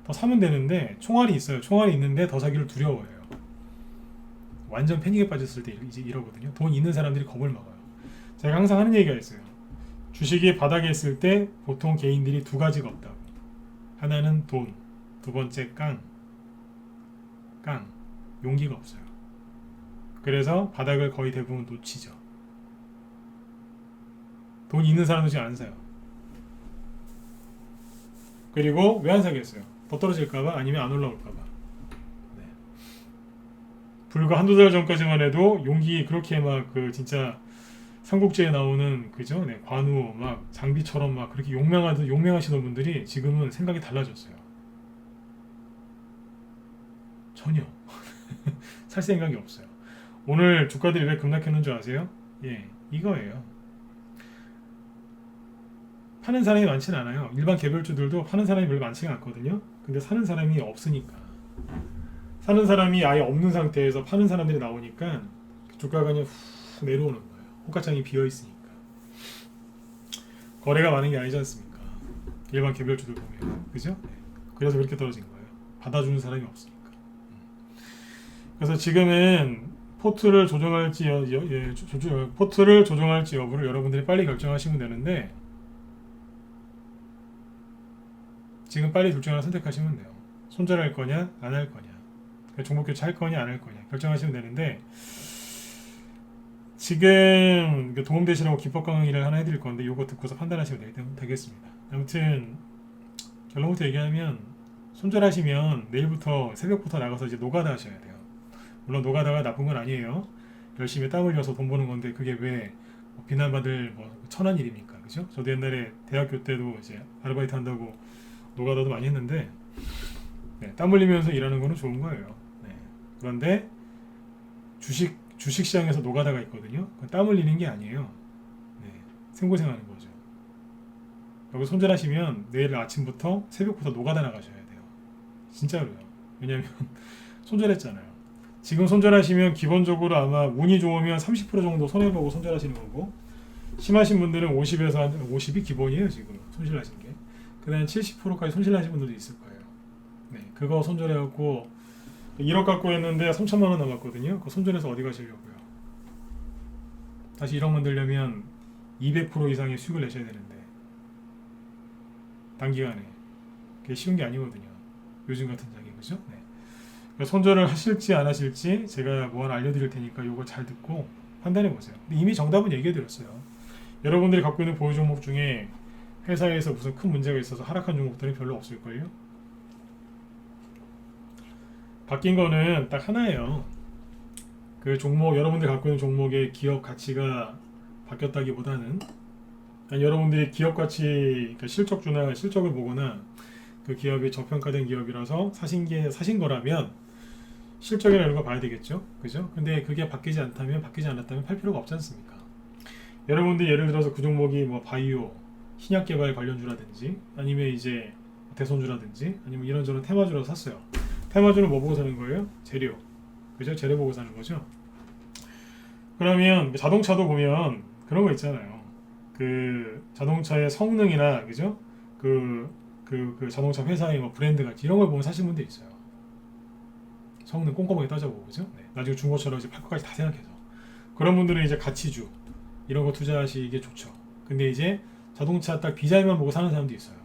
S1: 더 사면 되는데 총알이 있어요. 총알이 있는데 더 사기를 두려워해요. 완전 패닉에 빠졌을 때 이제 이러거든요. 돈 있는 사람들이 겁을 먹어요. 제가 항상 하는 얘기가 있어요. 주식이 바닥에 있을 때 보통 개인들이 두 가지가 없다고. 하나는 돈, 두 번째 깡, 용기가 없어요. 그래서 바닥을 거의 대부분 놓치죠. 돈 있는 사람도 지금 안 사요. 그리고 왜 안 사겠어요? 더 떨어질까봐, 아니면 안 올라올까봐. 네. 불과 한두 달 전까지만 해도 용기 그렇게 막 그 진짜 삼국지에 나오는 그죠? 네, 관우 막 장비처럼 막 그렇게 용맹하시던 분들이 지금은 생각이 달라졌어요. 전혀 살 생각이 없어요. 오늘 주가들이 왜 급락했는 줄 아세요? 예, 이거예요. 파는 사람이 많지는 않아요. 일반 개별주들도 파는 사람이 별로 많지가 않거든요. 근데 사는 사람이 없으니까, 사는 사람이 아예 없는 상태에서 파는 사람들이 나오니까 주가가 그냥 훅 내려오는 거예요. 호가창이 비어 있으니까. 거래가 많은 게 아니지 않습니까? 일반 개별주들 보면, 그죠? 네. 그래서 그렇게 떨어진 거예요. 받아주는 사람이 없으니까. 그래서 지금은 포트를 조정할지 포트를 조정할지 여부를 여러분들이 빨리 결정하시면 되는데, 지금 빨리 둘 중 하나 선택하시면 돼요. 손절할 거냐 안 할 거냐, 종목 교체할 거냐 안 할 거냐 결정하시면 되는데, 지금 도움되시라고 기법 강의를 하나 해드릴 건데 이거 듣고서 판단하시면 되겠습니다. 아무튼 결론부터 얘기하면, 손절하시면 내일부터 새벽부터 나가서 이제 노가다 하셔야 돼요. 물론 노가다가 나쁜 건 아니에요. 열심히 땀 흘려서 돈 버는 건데 그게 왜 비난받을 천한 일입니까? 그죠? 저도 옛날에 대학교 때도 이제 아르바이트 한다고 노가다도 많이 했는데, 네, 땀 흘리면서 일하는 거는 좋은 거예요. 네. 그런데 주식 시장에서 노가다가 있거든요. 땀 흘리는 게 아니에요. 네, 생고생하는 거죠. 여기 손절하시면 내일 아침부터 새벽부터 노가다 나가셔야 돼요. 진짜로요. 왜냐면 손절했잖아요. 지금 손절하시면 기본적으로 아마 운이 좋으면 30% 정도 손해보고 손절하시는 거고, 심하신 분들은 50에서 한 50이 기본이에요 지금 손실나신 게. 그다음 70%까지 손실나신 분들도 있을 거예요. 네, 그거 손절해갖고 1억 갖고 있는데 3천만 원 남았거든요. 그 손절해서 어디 가시려고요? 다시 1억 만들려면 200% 이상의 수익을 내셔야 되는데 단기간에 그게 쉬운 게 아니거든요. 요즘 같은 장이 그죠? 네. 그러니까 손절을 하실지 안 하실지 제가 뭐 하나 알려드릴 테니까 이거 잘 듣고 판단해 보세요. 근데 이미 정답은 얘기해 드렸어요. 여러분들이 갖고 있는 보유 종목 중에 회사에서 무슨 큰 문제가 있어서 하락한 종목들은 별로 없을걸요? 바뀐 거는 딱 하나예요. 그 종목, 여러분들이 갖고 있는 종목의 기업 가치가 바뀌었다기보다는 아니, 여러분들이 기업 가치, 그러니까 실적주나 실적을 보거나 그 기업이 저평가된 기업이라서 사신 거라면 실적이나 이런 거 봐야 되겠죠, 그죠? 근데 그게 바뀌지 않았다면 팔 필요가 없지 않습니까? 여러분들 예를 들어서 그 종목이 뭐 바이오, 신약 개발 관련주라든지 아니면 이제 대손주라든지 아니면 이런저런 테마주라서 샀어요. 테마주는 뭐 보고 사는 거예요? 재료, 그죠? 재료 보고 사는 거죠. 그러면 자동차도 보면 그런 거 있잖아요. 그 자동차의 성능이나 그죠? 그 자동차 회사의 뭐 브랜드 같이 이런 걸 보면 사신 분들 있어요. 성능 꼼꼼하게 따져보고 그죠? 네. 나중에 중고차로 이제 팔 것까지 다 생각해서 그런 분들은 이제 가치주 이런 거 투자하시기에 좋죠. 근데 이제 자동차 딱 디자인만 보고 사는 사람도 있어요.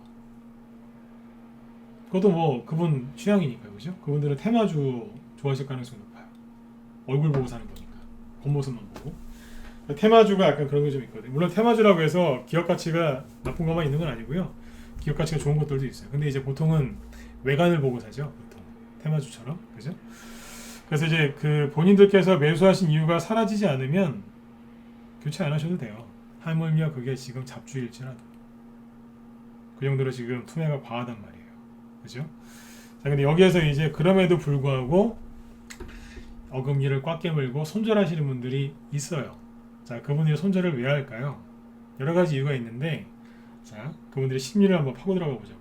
S1: 그것도 뭐 그분 취향이니까요, 그죠? 그분들은 테마주 좋아하실 가능성이 높아요. 얼굴 보고 사는 거니까 겉모습만 보고. 테마주가 약간 그런 게 좀 있거든요. 물론 테마주라고 해서 기업 가치가 나쁜 것만 있는 건 아니고요. 기업 가치가 좋은 것들도 있어요. 근데 이제 보통은 외관을 보고 사죠. 보통 테마주처럼, 그죠? 그래서 이제 그 본인들께서 매수하신 이유가 사라지지 않으면 교체 안 하셔도 돼요. 하물며 그게 지금 잡주일지라도 그 정도로 지금 투매가 과하단 말이에요. 그죠? 자, 근데 여기에서 이제 그럼에도 불구하고 어금니를 꽉 깨물고 손절하시는 분들이 있어요. 자, 그분들이 손절을 왜 할까요? 여러 가지 이유가 있는데, 자, 그분들의 심리를 한번 파고 들어가 보자고요.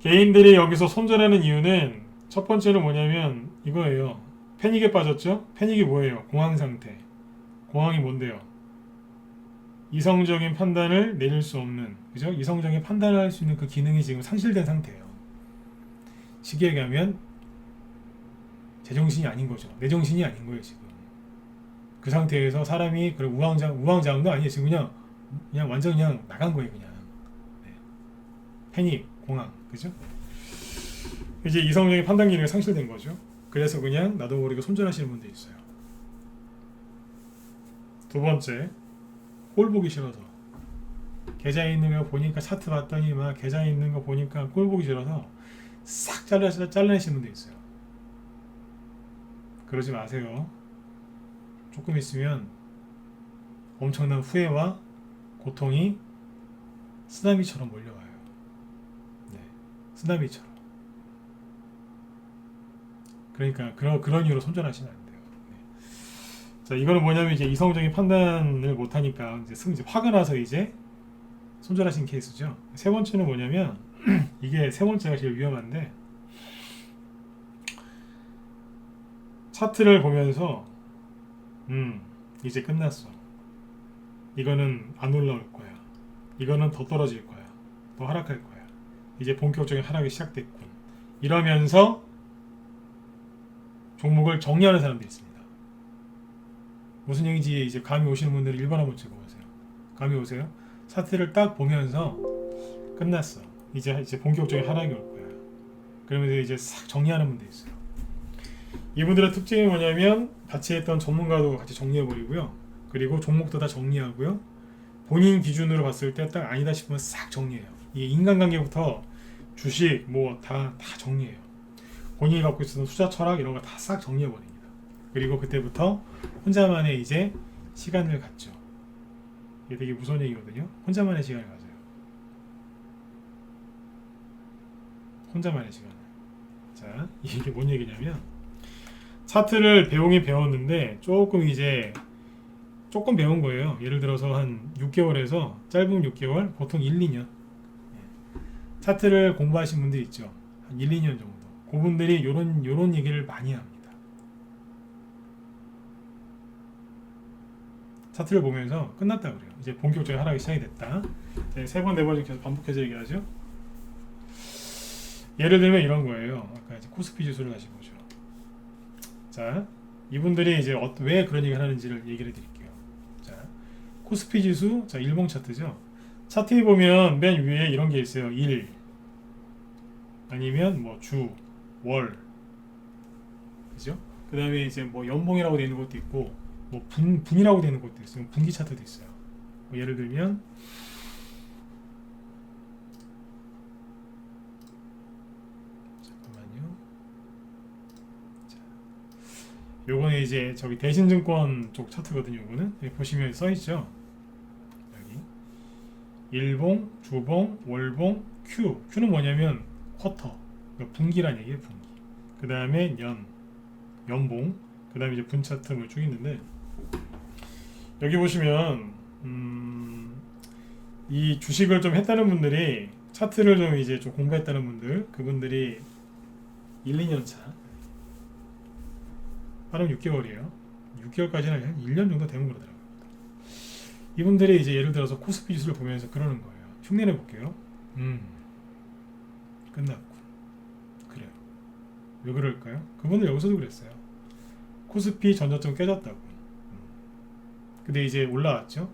S1: 개인들이 여기서 손절하는 이유는 첫 번째는 뭐냐면 이거예요. 패닉에 빠졌죠? 패닉이 뭐예요? 공황 상태. 공황이 뭔데요? 이성적인 판단을 내릴 수 없는, 그죠? 이성적인 판단을 할 수 있는 그 기능이 지금 상실된 상태예요. 쉽게 얘기하면 제정신이 아닌 거죠. 내 정신이 아닌 거예요, 지금. 그 상태에서 사람이 그런 우왕좌왕도 아니에요. 지금 그냥 완전 그냥 나간 거예요, 그냥. 네. 패닉, 공황, 그죠? 이제 이성적인 판단 기능이 상실된 거죠. 그래서 그냥 나도 모르게 손절하시는 분들이 있어요. 두 번째, 꼴 보기 싫어서. 계좌에 있는 거 보니까 차트 봤더니 막 계좌에 있는 거 보니까 꼴 보기 싫어서 싹 잘라내시는 분도 있어요. 그러지 마세요. 조금 있으면 엄청난 후회와 고통이 쓰나미처럼 몰려와요. 네, 쓰나미처럼. 그러니까 그런 이유로 손절하시면 안 돼요. 네. 자, 이거는 뭐냐면 이제 이성적인 판단을 못하니까 이제 화가 나서 이제 손절하신 케이스죠. 세 번째는 뭐냐면 이게 세 번째가 제일 위험한데 차트를 보면서 이제 끝났어. 이거는 안 올라올 거야. 이거는 더 떨어질 거야. 더 하락할 거야. 이제 본격적인 하락이 시작됐군. 이러면서 종목을 정리하는 사람들이 있습니다. 무슨 얘기인지 이제 감이 오시는 분들은 1번 한번 찍어보세요. 감이 오세요? 차트를 딱 보면서 끝났어. 이제 본격적인 하락이 올 거야. 그러면서 이제 싹 정리하는 분들이 있어요. 이분들의 특징이 뭐냐면 같이 했던 전문가도 같이 정리해버리고요. 그리고 종목도 다 정리하고요. 본인 기준으로 봤을 때 딱 아니다 싶으면 싹 정리해요. 이게 인간관계부터 주식 뭐 다 정리해요. 본인이 갖고 있었던 투자 철학 이런 거 다 싹 정리해버립니다. 그리고 그때부터 혼자만의 이제 시간을 갖죠. 이게 되게 무서운 얘기거든요. 혼자만의 시간을 가져요. 혼자만의 시간을. 자, 이게 뭔 얘기냐면 차트를 배웠는데 조금 배운 거예요. 예를 들어서 한 6개월에서 짧으면 6개월, 보통 1, 2년. 차트를 공부하신 분들 있죠. 한 1, 2년 정도. 그분들이 요런 얘기를 많이 합니다. 차트를 보면서 끝났다 그래요. 이제 본격적인 하락이 시작이 됐다. 세 번, 네 번 계속 반복해서 얘기하죠. 예를 들면 이런 거예요. 아까 이제 코스피 지수를 다시 보죠. 자, 이분들이 이제 왜 그런 얘기를 하는지를 얘기를 해드릴게요. 자, 코스피 지수, 자 일봉 차트죠. 차트에 보면 맨 위에 이런 게 있어요. 일 아니면 뭐 주, 월, 그죠? 그 다음에 이제 뭐 연봉이라고 되어 있는 것도 있고, 뭐 분이라고 되어 있는 것도 있어요. 분기 차트도 있어요. 뭐 예를 들면 잠깐만요. 자, 요거는 이제 저기 대신증권 쪽 차트거든요. 요거는 여기 보시면 써 있죠. 여기 일봉, 주봉, 월봉, Q는 뭐냐면 쿼터, 그러니까 분기란 얘기예요. 분기. 그 다음에 연봉, 그 다음에 이제 분 차트 뭐 쭉 있는데, 여기 보시면 이 주식을 좀 했다는 분들이, 차트를 좀 이제 좀 공부했다는 분들, 그분들이 1, 2년 차, 빠르면 6개월이에요. 6개월까지는 한 1년 정도 되면 그러더라고요. 이분들이 이제 예를 들어서 코스피 지수를 보면서 그러는 거예요. 흉내내 볼게요. 끝났고. 그래요. 왜 그럴까요? 그분들 여기서도 그랬어요. 코스피 전저점 깨졌다고. 근데 이제 올라왔죠.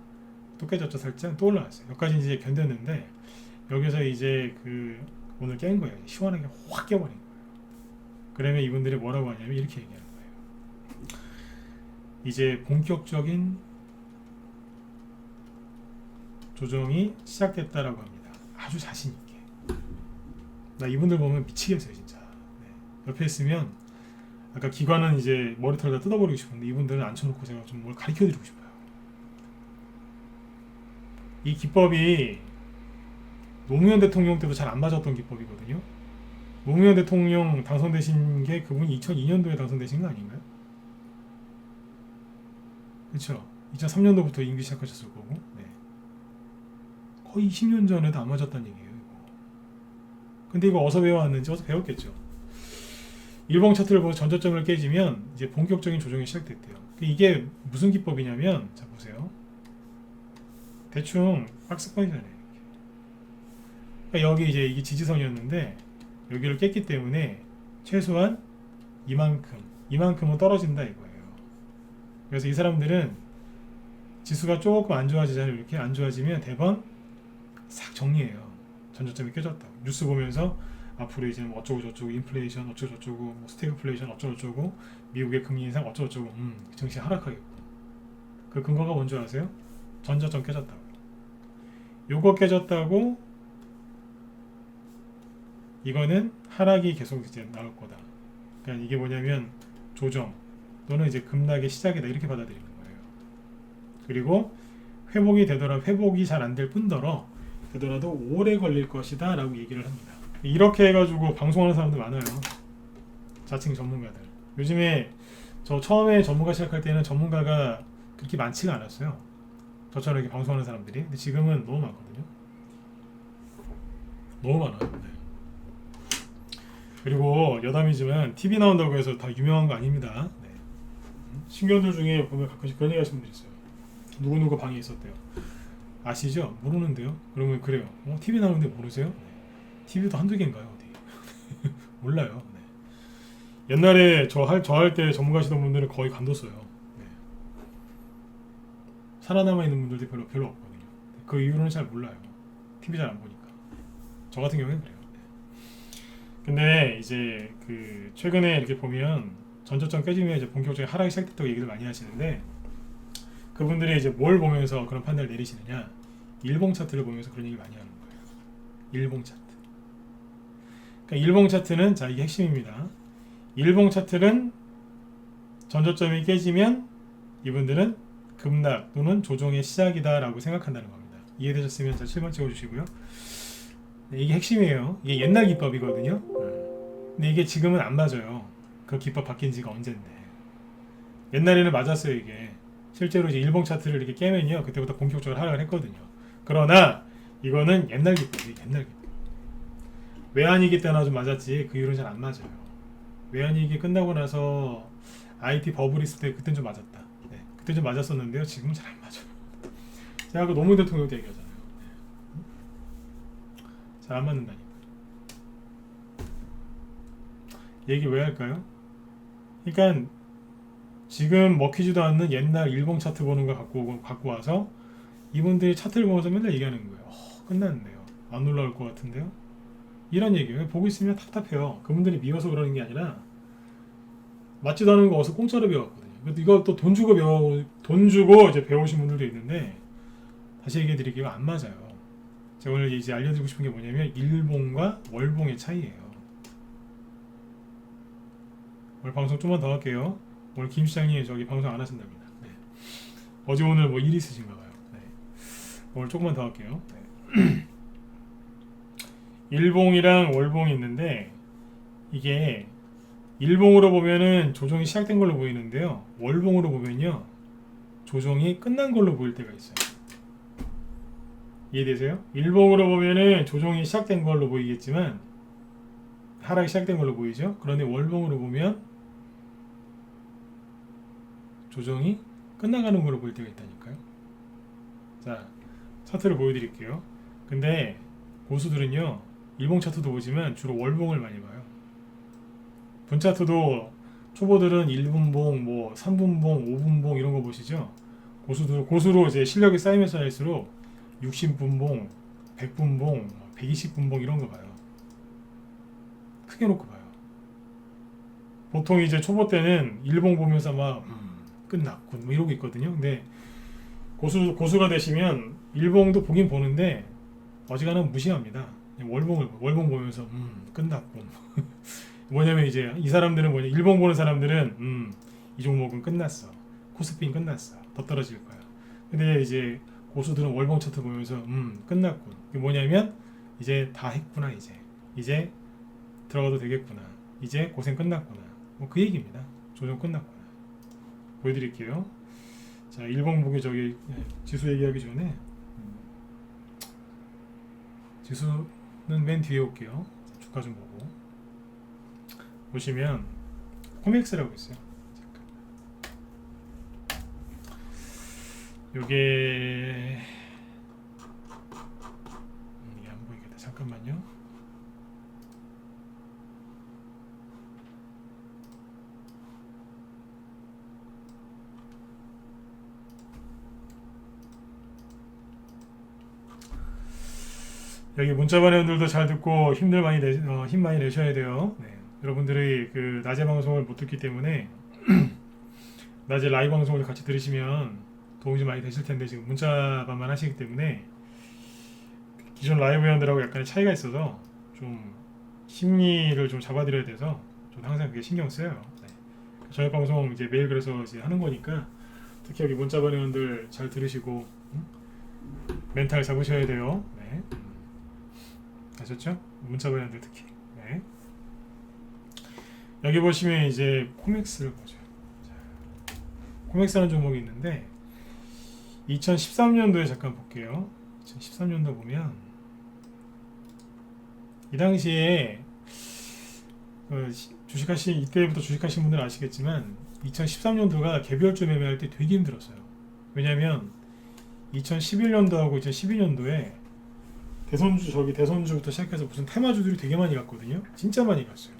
S1: 또 깨졌죠. 살짝 또 올라왔어요. 여기까지 이제 견뎠는데, 여기서 이제 그 오늘 깬 거예요. 시원하게 확 깨버린 거예요. 그러면 이분들이 뭐라고 하냐면 이렇게 얘기하는 거예요. 이제 본격적인 조정이 시작됐다라고 합니다. 아주 자신 있게. 나 이분들 보면 미치겠어요, 진짜. 네. 옆에 있으면 아까 기관은 이제 머리털 다 뜯어버리고 싶은데, 이분들은 앉혀놓고 제가 좀 뭘 가르쳐드리고 싶어요. 이 기법이 노무현 대통령 때도 잘 안 맞았던 기법이거든요. 노무현 대통령 당선되신 게 그분이 2002년도에 당선되신 거 아닌가요? 그렇죠. 2003년도부터 임기 시작하셨을 거고, 네. 거의 20년 전에도 안 맞았다는 얘기예요. 이거. 근데 이거 어디서 배워왔는지 어디서 배웠겠죠. 일봉 차트를 보고 전저점을 깨지면 이제 본격적인 조정이 시작됐대요. 이게 무슨 기법이냐면, 자 보세요. 대충 박스권이잖아요. 그러니까 여기 이제 이게 지지선이었는데 여기를 깼기 때문에 최소한 이만큼은 떨어진다 이거예요. 그래서 이 사람들은 지수가 조금 안 좋아지잖아요. 이렇게 안 좋아지면 대번 싹 정리해요. 전저점이 깨졌다고. 뉴스 보면서 앞으로 이제 뭐 어쩌고 저쩌고 인플레이션 어쩌고 저쩌고 뭐 스태그플레이션 어쩌고 저쩌고 미국의 금리 인상 어쩌고 저쩌고 증시 하락하겠고. 그 근거가 뭔지 아세요? 전저점 깨졌다고. 요거 깨졌다고 이거는 하락이 계속 이제 나올 거다. 그러니까 이게 뭐냐면 조정 또는 이제 급락의 시작이다 이렇게 받아들이는 거예요. 그리고 회복이 잘 안 될 뿐더러 되더라도 오래 걸릴 것이다 라고 얘기를 합니다. 이렇게 해가지고 방송하는 사람들 많아요. 자칭 전문가들. 요즘에 저 처음에 전문가 시작할 때는 전문가가 그렇게 많지가 않았어요. 저처럼 이렇게 방송하는 사람들이. 근데 지금은 너무 많거든요. 너무 많아요. 네. 그리고 여담이지만 TV 나온다고 해서 다 유명한 거 아닙니다. 네. 신규들 중에 보면 가끔씩 그런 얘기 하시는 분들 있어요. 누구누구 방에 있었대요. 아시죠? 모르는데요? 그러면 그래요. TV 나오는데 모르세요? 네. TV도 한두 개인가요? 어디? 몰라요. 네. 옛날에 저 할 때 전문가시던 분들은 거의 관뒀어요. 네. 살아남아 있는 분들도 별로 없거든요. 그 이유는 잘 몰라요. TV 잘 안 보니까. 저 같은 경우는 그래요. 근데 이제 그 최근에 이렇게 보면 전저점 깨지면 이제 본격적인 하락이 시작됐다고 얘기를 많이 하시는데, 그분들이 이제 뭘 보면서 그런 판단을 내리시느냐? 일봉 차트를 보면서 그런 얘기를 많이 하는 거예요. 일봉 차트. 그러니까 일봉 차트는 자 이게 핵심입니다. 일봉 차트는 전저점이 깨지면 이분들은 급락 또는 조정의 시작이다라고 생각한다는 겁니다. 이해되셨으면 자 7번 찍어주시고요. 네, 이게 핵심이에요. 이게 옛날 기법이거든요. 근데 이게 지금은 안 맞아요. 그 기법 바뀐 지가 언젠데. 옛날에는 맞았어요. 이게 실제로 이제 일봉 차트를 이렇게 깨면요, 그때부터 본격적으로 하락을 했거든요. 그러나 이거는 옛날 기법이 옛날 기법. 외환위기 때나 좀 맞았지 그 이후로는 잘 안 맞아요. 외환위기 끝나고 나서 IT 버블 있을 때 그땐 좀 맞았다. 네, 그때 좀 맞았었는데요. 지금은 잘 안 맞아요. 제가 그 노무현 대통령도 얘기하잖아요. 잘 안 맞는다니까. 얘기 왜 할까요? 그러니까 지금 먹히지도 않는 옛날 일본 차트 보는 거 갖고 와서 이분들이 차트를 보면서 맨날 얘기하는 거예요. 끝났네요. 안 올라올 것 같은데요. 이런 얘기예요. 보고 있으면 답답해요. 그분들이 미워서 그러는 게 아니라 맞지도 않은 거 어디서 공짜로 배웠거든요. 이거 또 돈 주고 이제 배우신 분들도 있는데 다시 얘기해 드릴게요. 안 맞아요. 제가 오늘 이제 알려드리고 싶은 게 뭐냐면 일봉과 월봉의 차이예요. 오늘 방송 좀만 더 할게요. 오늘 김 시장님 저기 방송 안 하신답니다. 네. 어제 오늘 뭐 일 있으신가 봐요. 네. 오늘 조금만 더 할게요. 네. 일봉이랑 월봉이 있는데 이게 일봉으로 보면은 조정이 시작된 걸로 보이는데요. 월봉으로 보면요. 조정이 끝난 걸로 보일 때가 있어요. 이해되세요? 일봉으로 보면은 조정이 시작된 걸로 보이겠지만 하락이 시작된 걸로 보이죠? 그런데 월봉으로 보면 조정이 끝나가는 걸로 보일 때가 있다니까요. 자, 차트를 보여드릴게요. 근데 고수들은요. 일봉 차트도 보지만 주로 월봉을 많이 봐요. 분 차트도 초보들은 1분봉, 뭐 3분봉, 5분봉 이런 거 보시죠. 고수로 이제 실력이 쌓이면서 할수록 60분봉, 100분봉, 120분봉 이런 거 봐요. 크게 놓고 봐요. 보통 이제 초보 때는 일봉 보면서 막 끝났군 뭐 이러고 있거든요. 근데 고수가 되시면 일봉도 보긴 보는데 어지간하면 무시합니다. 월봉 보면서 끝났군. 뭐냐면 이제 이 사람들은 뭐냐 일봉 보는 사람들은 이 종목은 끝났어. 코스피는 끝났어. 더 떨어질 거야. 근데 이제 고수들은 월봉 차트 보면서 끝났군. 이게 뭐냐면 이제 다 했구나 이제 들어가도 되겠구나. 이제 고생 끝났구나. 뭐 그 얘기입니다. 조정 끝났구나. 보여드릴게요. 자, 일봉 보기 저기 지수 얘기하기 전에 지수는 맨 뒤에 올게요. 주가 좀 보고 보시면 코맥스라고 있어요. 요게 이게 안 보이겠다. 잠깐만요. 여기 문자 반응들도 잘 듣고 힘 많이 내셔야 돼요. 네. 여러분들이 그 낮에 방송을 못 듣기 때문에 낮에 라이브 방송을 같이 들으시면 도움이 좀 많이 되실 텐데 지금 문자반만 하시기 때문에 기존 라이브 회원들하고 약간의 차이가 있어서 좀 심리를 좀 잡아드려야 돼서 좀 항상 그게 신경 쓰여요. 네. 저녁 방송 이제 매일 그래서 이제 하는 거니까 특히 여기 문자반 회원들 잘 들으시고 멘탈 잡으셔야 돼요. 네. 아셨죠? 문자 반응들 특히. 네. 여기 보시면 이제 코맥스를 보죠. 자, 코맥스라는 종목이 있는데 2013년도에 잠깐 볼게요. 2013년도 보면 이 당시에 이때부터 주식하신 분들은 아시겠지만 2013년도가 개별주 매매할 때 되게 힘들었어요. 왜냐하면 2011년도하고 2012년도에 대선주부터 시작해서 무슨 테마주들이 되게 많이 갔거든요. 진짜 많이 갔어요.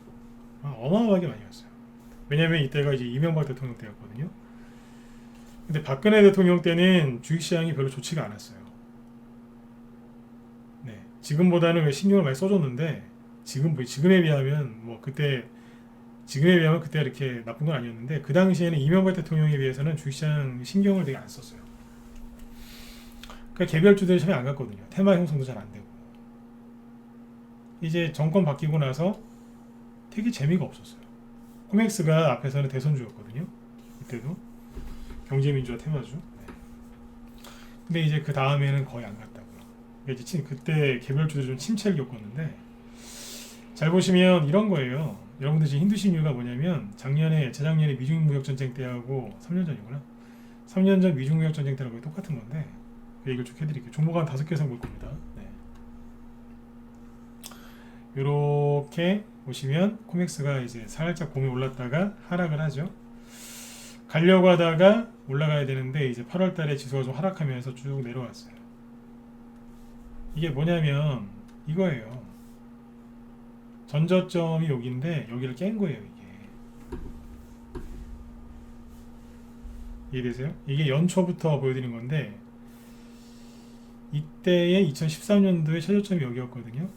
S1: 어마어마하게 많이 갔어요. 왜냐면 이때가 이제 이명박 대통령 때였거든요. 근데 박근혜 대통령 때는 주식시장이 별로 좋지가 않았어요. 네, 지금보다는 신경을 많이 써줬는데 지금에 비하면 그때 이렇게 나쁜 건 아니었는데 그 당시에는 이명박 대통령에 비해서는 주식시장 신경을 되게 안 썼어요. 그러니까 개별주들이 잘 안 갔거든요. 테마 형성도 잘 안 되고. 이제 정권 바뀌고 나서 되게 재미가 없었어요. 코맥스가 앞에서는 대선주였거든요. 이때도 경제민주화 테마주. 네. 근데 이제 그 다음에는 거의 안 갔다고요. 그러니까 그때 개별주들이 좀 침체를 겪었는데 잘 보시면 이런 거예요. 여러분들 지금 힘드신 이유가 뭐냐면 재작년에 미중무역전쟁 때하고 3년 전이구나. 3년 전 미중무역전쟁 때하고 똑같은 건데 그 얘기를 쭉 해드릴게요. 종목 한 5개 이상 볼 겁니다. 네. 이렇게 보시면 코맥스가 이제 살짝 봄에 올랐다가 하락을 하죠. 가려고 하다가 올라가야 되는데 이제 8월 달에 지수가 좀 하락하면서 쭉 내려왔어요. 이게 뭐냐면 이거예요. 전저점이 여기인데 여기를 깬 거예요, 이게. 이해되세요? 이게 연초부터 보여드린 건데 이때의 2013년도의 최저점이 여기였거든요.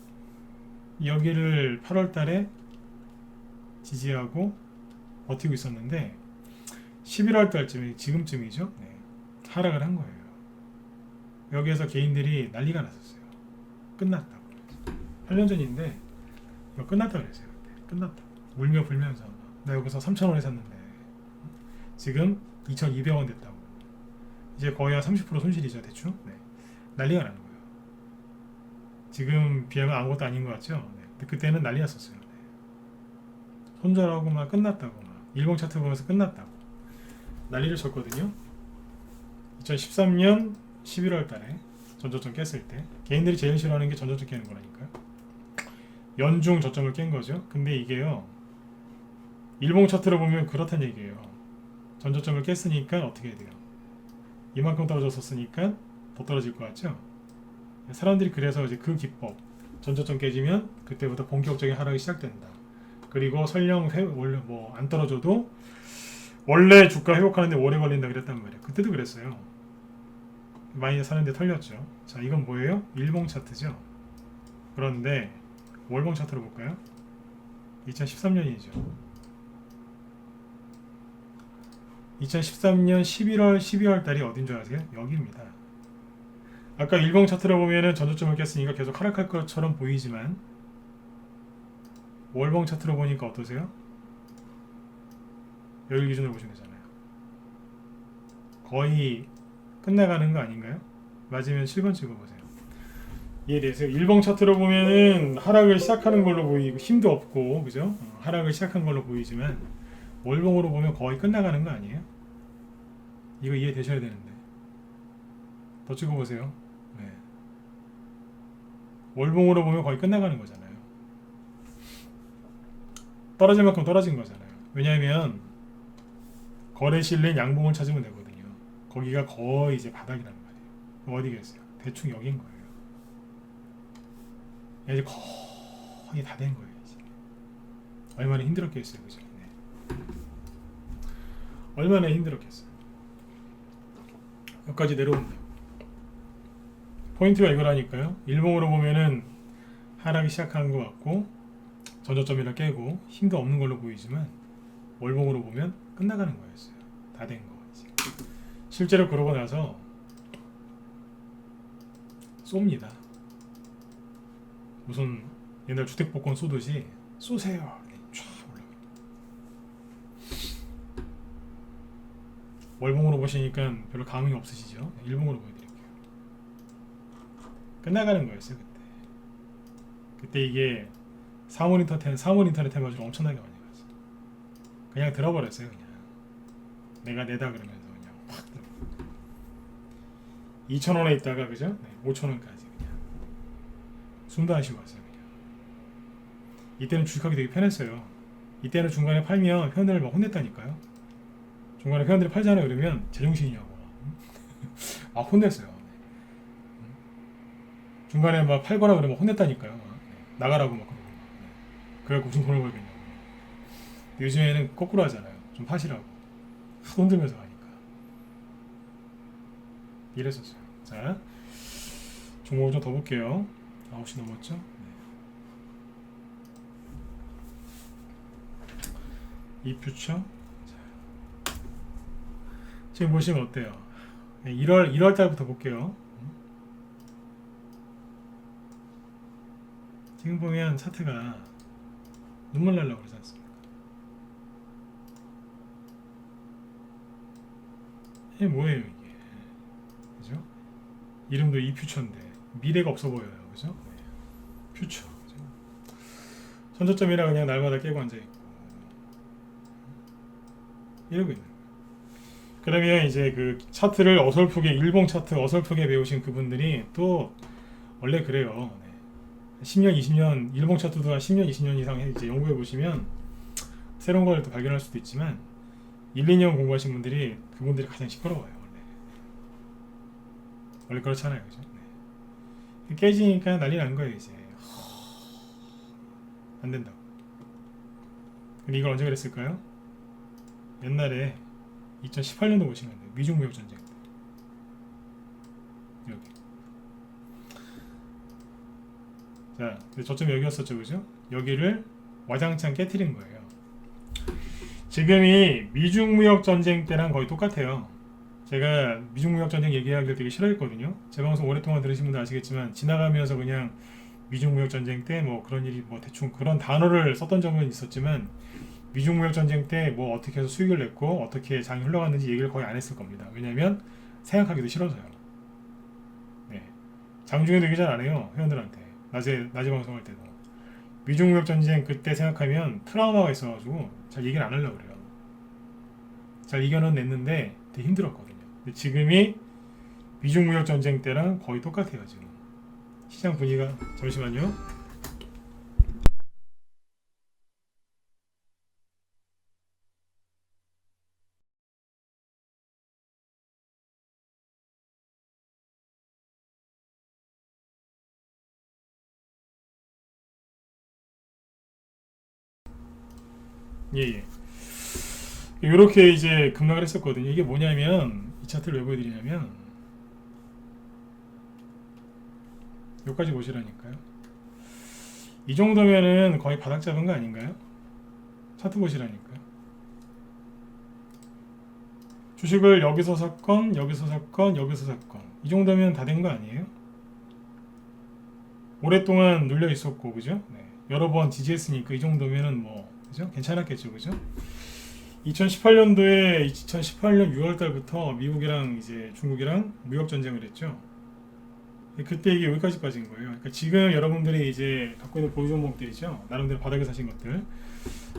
S1: 여기를 8월 달에 지지하고 버티고 있었는데 11월 달쯤에 지금쯤이죠. 네. 하락을 한 거예요. 여기에서 개인들이 난리가 났었어요. 끝났다고. 8년 전인데 이거 끝났다 그랬어요. 끝났다. 울며 불면서 나 여기서 3,000원에 샀는데 지금 2,200원 됐다고. 이제 거의 한 30% 손실이죠, 대충. 네. 난리가 나는 거예요. 지금 비하면 아무것도 아닌 것 같죠? 네. 근데 그때는 난리 났었어요. 네. 손절하고 막 끝났다고 막 일봉 차트 보면서 끝났다고 난리를 쳤거든요. 2013년 11월 달에 전저점 깼을 때 개인들이 제일 싫어하는 게 전저점 깨는 거라니까요. 연중 저점을 깬 거죠. 근데 이게요, 일봉 차트로 보면 그렇다는 얘기예요. 전저점을 깼으니까 어떻게 해야 돼요? 이만큼 떨어졌었으니까 더 떨어질 것 같죠? 사람들이 그래서 이제 그 기법, 전저점 깨지면 그때부터 본격적인 하락이 시작된다. 그리고 설령 원래 뭐 안 떨어져도 원래 주가 회복하는데 오래 걸린다 그랬단 말이에요. 그때도 그랬어요. 많이 사는데 털렸죠. 자, 이건 뭐예요? 일봉 차트죠. 그런데 월봉 차트로 볼까요? 2013년이죠. 2013년 11월, 12월 달이 어딘 줄 아세요? 여기입니다. 아까 일봉 차트로 보면은 전저점을 깼으니까 계속 하락할 것처럼 보이지만 월봉 차트로 보니까 어떠세요? 여기 기준으로 보시면 되잖아요. 거의 끝나가는 거 아닌가요? 맞으면 7번 찍어보세요. 이해되세요? 일봉 차트로 보면은 하락을 시작하는 걸로 보이고 힘도 없고, 그죠? 하락을 시작한 걸로 보이지만 월봉으로 보면 거의 끝나가는 거 아니에요? 이거 이해되셔야 되는데. 더 찍어보세요. 네. 월봉으로 보면 거의 끝나가는 거잖아요. 떨어질 만큼 떨어진 거잖아요. 왜냐하면 거래실내 양봉을 찾으면 되거든요. 거기가 거의 이제 바닥이란 말이에요. 어디겠어요? 대충 여긴 거예요. 이제 거의 다 된 거예요. 이제. 얼마나 힘들었겠어요, 그죠? 네. 얼마나 힘들었겠어요. 여기까지 내려온다. 포인트가 이거라니까요. 일봉으로 보면은 하락이 시작한 것 같고 전저점이라 깨고 힘도 없는 걸로 보이지만 월봉으로 보면 끝나가는 거였어요. 다 된 거. 이제. 실제로 그러고 나서 쏩니다. 무슨 옛날 주택복권 쏘듯이 쏘세요. 쫙 올라가. 월봉으로 보시니까 별로 감흥이 없으시죠? 일봉으로 보여드릴게요. 끝나가는 거였어요 그때. 그때 이게 사물 인터넷 해가지고 엄청나게 많이 갔어요. 그냥 들어버렸어요. 그냥 내가 내다 그러면서 그냥 확 들어. 2,000원에 있다가 그죠? 네, 5,000원까지 그냥 숨도 안 쉬고 왔어요. 그냥 이때는 주식하기 되게 편했어요. 이때는 중간에 팔면 회원들을 막 혼냈다니까요. 중간에 회원들이 팔잖아요. 그러면 제정신이냐고 아 혼냈어요. 중간에 막 팔거나 그러면 혼냈다니까요. 나가라고 막 그러고. 그래갖고 무슨 돈을 벌겠냐고. 요즘에는 거꾸로 하잖아요. 좀 파시라고. 하도 흔들면서 하니까. 이랬었어요. 자, 종목을 좀 더 볼게요. 9시 넘었죠? 네. 이 퓨처. 지금 보시면 어때요? 1월 달부터 볼게요. 지금 보면 차트가 눈물 날라고 그러지 않습니까? 이게 뭐예요 이게? 그죠? 이름도 이 퓨처인데 미래가 없어 보여요. 그죠? 네. 퓨처. 그죠? 전저점이라 그냥 날마다 깨고 앉아있고 이러고 있는 거예요. 그러면 이제 그 차트를 어설프게 일봉 차트 어설프게 배우신 그분들이 또 원래 그래요. 네. 10년, 20년 일봉 차트도 한 10년, 20년 이상 이제 연구해 보시면 새로운 걸 또 발견할 수도 있지만 1, 2년 공부하신 분들이 그분들이 가장 시끄러워요. 원래 그렇잖아요, 그죠? 네. 깨지니까 난리 난 거예요 이제. 안 된다고. 근데 이걸 언제 그랬을까요? 옛날에 2018년도 보시면 돼요. 미중 무역 전쟁 때. 여기. 자, 근데 저점이 여기였었죠, 그죠? 여기를 와장창 깨트린 거예요. 지금이 미중 무역 전쟁 때랑 거의 똑같아요. 제가 미중 무역 전쟁 얘기하기를 되게 싫어했거든요. 제 방송 오랫동안 들으신 분들 아시겠지만 지나가면서 그냥 미중 무역 전쟁 때 뭐 그런 일이 뭐 대충 그런 단어를 썼던 적은 있었지만 미중 무역 전쟁 때 뭐 어떻게 해서 수익을 냈고 어떻게 장이 흘러갔는지 얘기를 거의 안 했을 겁니다. 왜냐면 생각하기도 싫어서요. 네. 장중에도 얘기 잘 안 해요. 회원들한테. 낮에 방송할 때도. 미중 무역 전쟁 그때 생각하면 트라우마가 있어가지고 잘 얘기를 안 하려고 그래요. 잘 이겨는 냈는데 되게 힘들었거든요. 근데 지금이 미중 무역 전쟁 때랑 거의 똑같아요. 지금 시장 분위기가. 잠시만요. 예예. 이렇게 이제 급락을 했었거든요. 이게 뭐냐면 이 차트를 왜 보여드리냐면 여기까지 보시라니까요. 이 정도면은 거의 바닥 잡은 거 아닌가요? 차트 보시라니까요. 주식을 여기서 샀건 여기서 샀건 여기서 샀건 이 정도면 다 된 거 아니에요? 오랫동안 눌려 있었고 그죠? 네. 여러 번 지지했으니까 이 정도면은 뭐 그죠? 괜찮았겠죠, 그죠? 2018년도에 2018년 6월 달부터 미국이랑 이제 중국이랑 무역 전쟁을 했죠. 그때 이게 여기까지 빠진 거예요. 그러니까 지금 여러분들이 이제 갖고 있는 보유 종목들이죠. 나름대로 바닥에 사신 것들.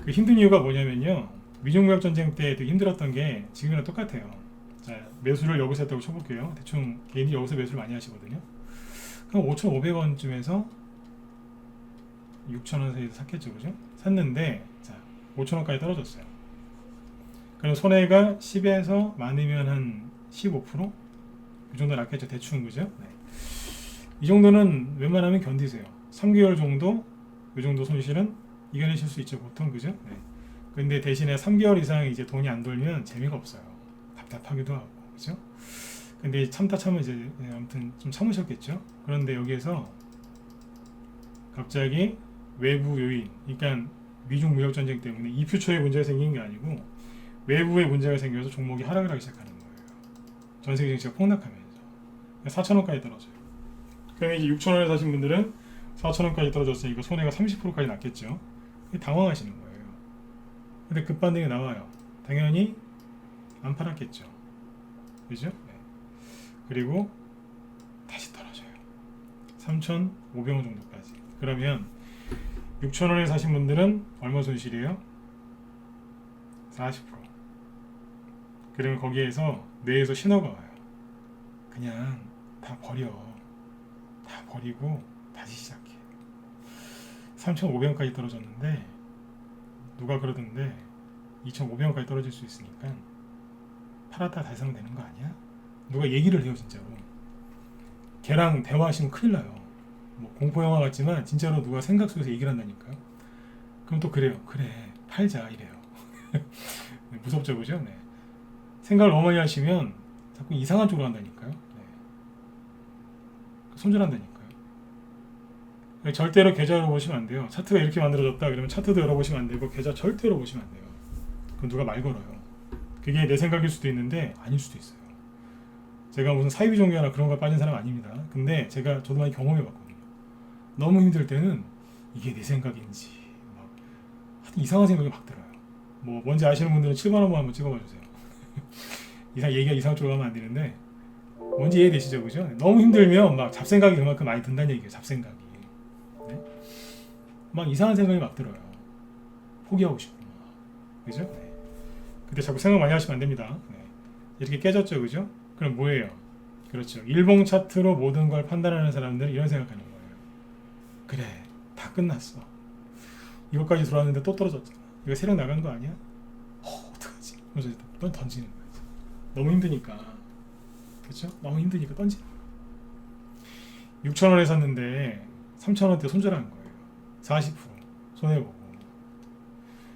S1: 그 힘든 이유가 뭐냐면요. 미중 무역 전쟁 때 되게 힘들었던 게 지금이랑 똑같아요. 자, 매수를 여기서 했다고 쳐볼게요. 대충 개인이 여기서 매수를 많이 하시거든요. 그럼 5,500원쯤에서 6,000원 사이에서 샀겠죠, 그죠? 샀는데 자, 5,000원까지 떨어졌어요. 그럼 손해가 10에서 많으면 한 15%? 이 정도 났겠죠, 대충, 그죠? 네. 이 정도는 웬만하면 견디세요. 3개월 정도, 이 정도 손실은 이겨내실 수 있죠, 보통, 그죠? 네. 근데 대신에 3개월 이상 이제 돈이 안 돌면 재미가 없어요. 답답하기도 하고, 그죠? 근데 참다 참으면 이제 아무튼 좀 참으셨겠죠? 그런데 여기에서 갑자기 외부 요인, 그러니까 미중 무역 전쟁 때문에 이 퓨처에 문제가 생긴 게 아니고 외부에 문제가 생겨서 종목이 하락을 하기 시작하는 거예요. 전 세계 증시가 폭락하면서 4,000원까지 떨어져요. 그럼 이제 6,000원에 사신 분들은 4,000원까지 떨어졌으니까 손해가 30%까지 났겠죠. 당황하시는 거예요. 근데 급반등이 나와요. 당연히 안 팔았겠죠. 그죠? 네. 그리고 다시 떨어져요. 3,500원 정도까지. 그러면 6,000원에 사신 분들은 얼마 손실이에요? 40%. 그러면 거기에서 뇌에서 신호가 와요. 그냥 다 버려. 다 버리고 다시 시작해. 3,500원까지 떨어졌는데 누가 그러던데 2,500원까지 떨어질 수 있으니까 팔았다 다시 사면 되는 거 아니야? 누가 얘기를 해요, 진짜로. 걔랑 대화하시면 큰일 나요. 뭐 공포영화 같지만 진짜로 누가 생각 속에서 얘기를 한다니까요. 그럼 또 그래요. 그래, 팔자 이래요. 네, 무섭죠, 그죠? 네. 생각을 너무 많이 하시면 자꾸 이상한 쪽으로 간다니까요. 네. 손절한다니까요. 절대로 계좌 열어보시면 안 돼요. 차트가 이렇게 만들어졌다 그러면 차트도 열어보시면 안 되고 계좌 절대 열어보시면 안 돼요. 그럼 누가 말 걸어요. 그게 내 생각일 수도 있는데 아닐 수도 있어요. 제가 무슨 사이비 종교나 그런 거 빠진 사람 아닙니다. 근데 저도 많이 경험해봤거든요. 너무 힘들 때는 이게 내 생각인지 막 하여튼 이상한 생각이 막 들어요. 뭐 뭔지 아시는 분들은 7번 한번 찍어봐 주세요. 얘기가 이상 쪽으로 가면 안 되는데 뭔지 이해되시죠, 그죠? 너무 힘들면 막 잡생각이 그만큼 많이 든다는 얘기예요. 잡생각이. 네? 막 이상한 생각이 막 들어요. 포기하고 싶고 막. 그죠? 네. 근데 자꾸 생각 많이 하시면 안 됩니다. 네. 이렇게 깨졌죠, 그죠? 그럼 뭐예요? 그렇죠. 일봉 차트로 모든 걸 판단하는 사람들은 이런 생각하는 거예요. 그래, 다 끝났어. 이거까지 들어왔는데 또 떨어졌잖아. 이거 세력 나간 거 아니야? 어떡하지? 그래서 넌 던지는 거야. 너무 힘드니까. 그렇죠? 너무 힘드니까 던지는 거야. 6,000원에 샀는데 3,000원대 손절한 거예요. 40% 손해보고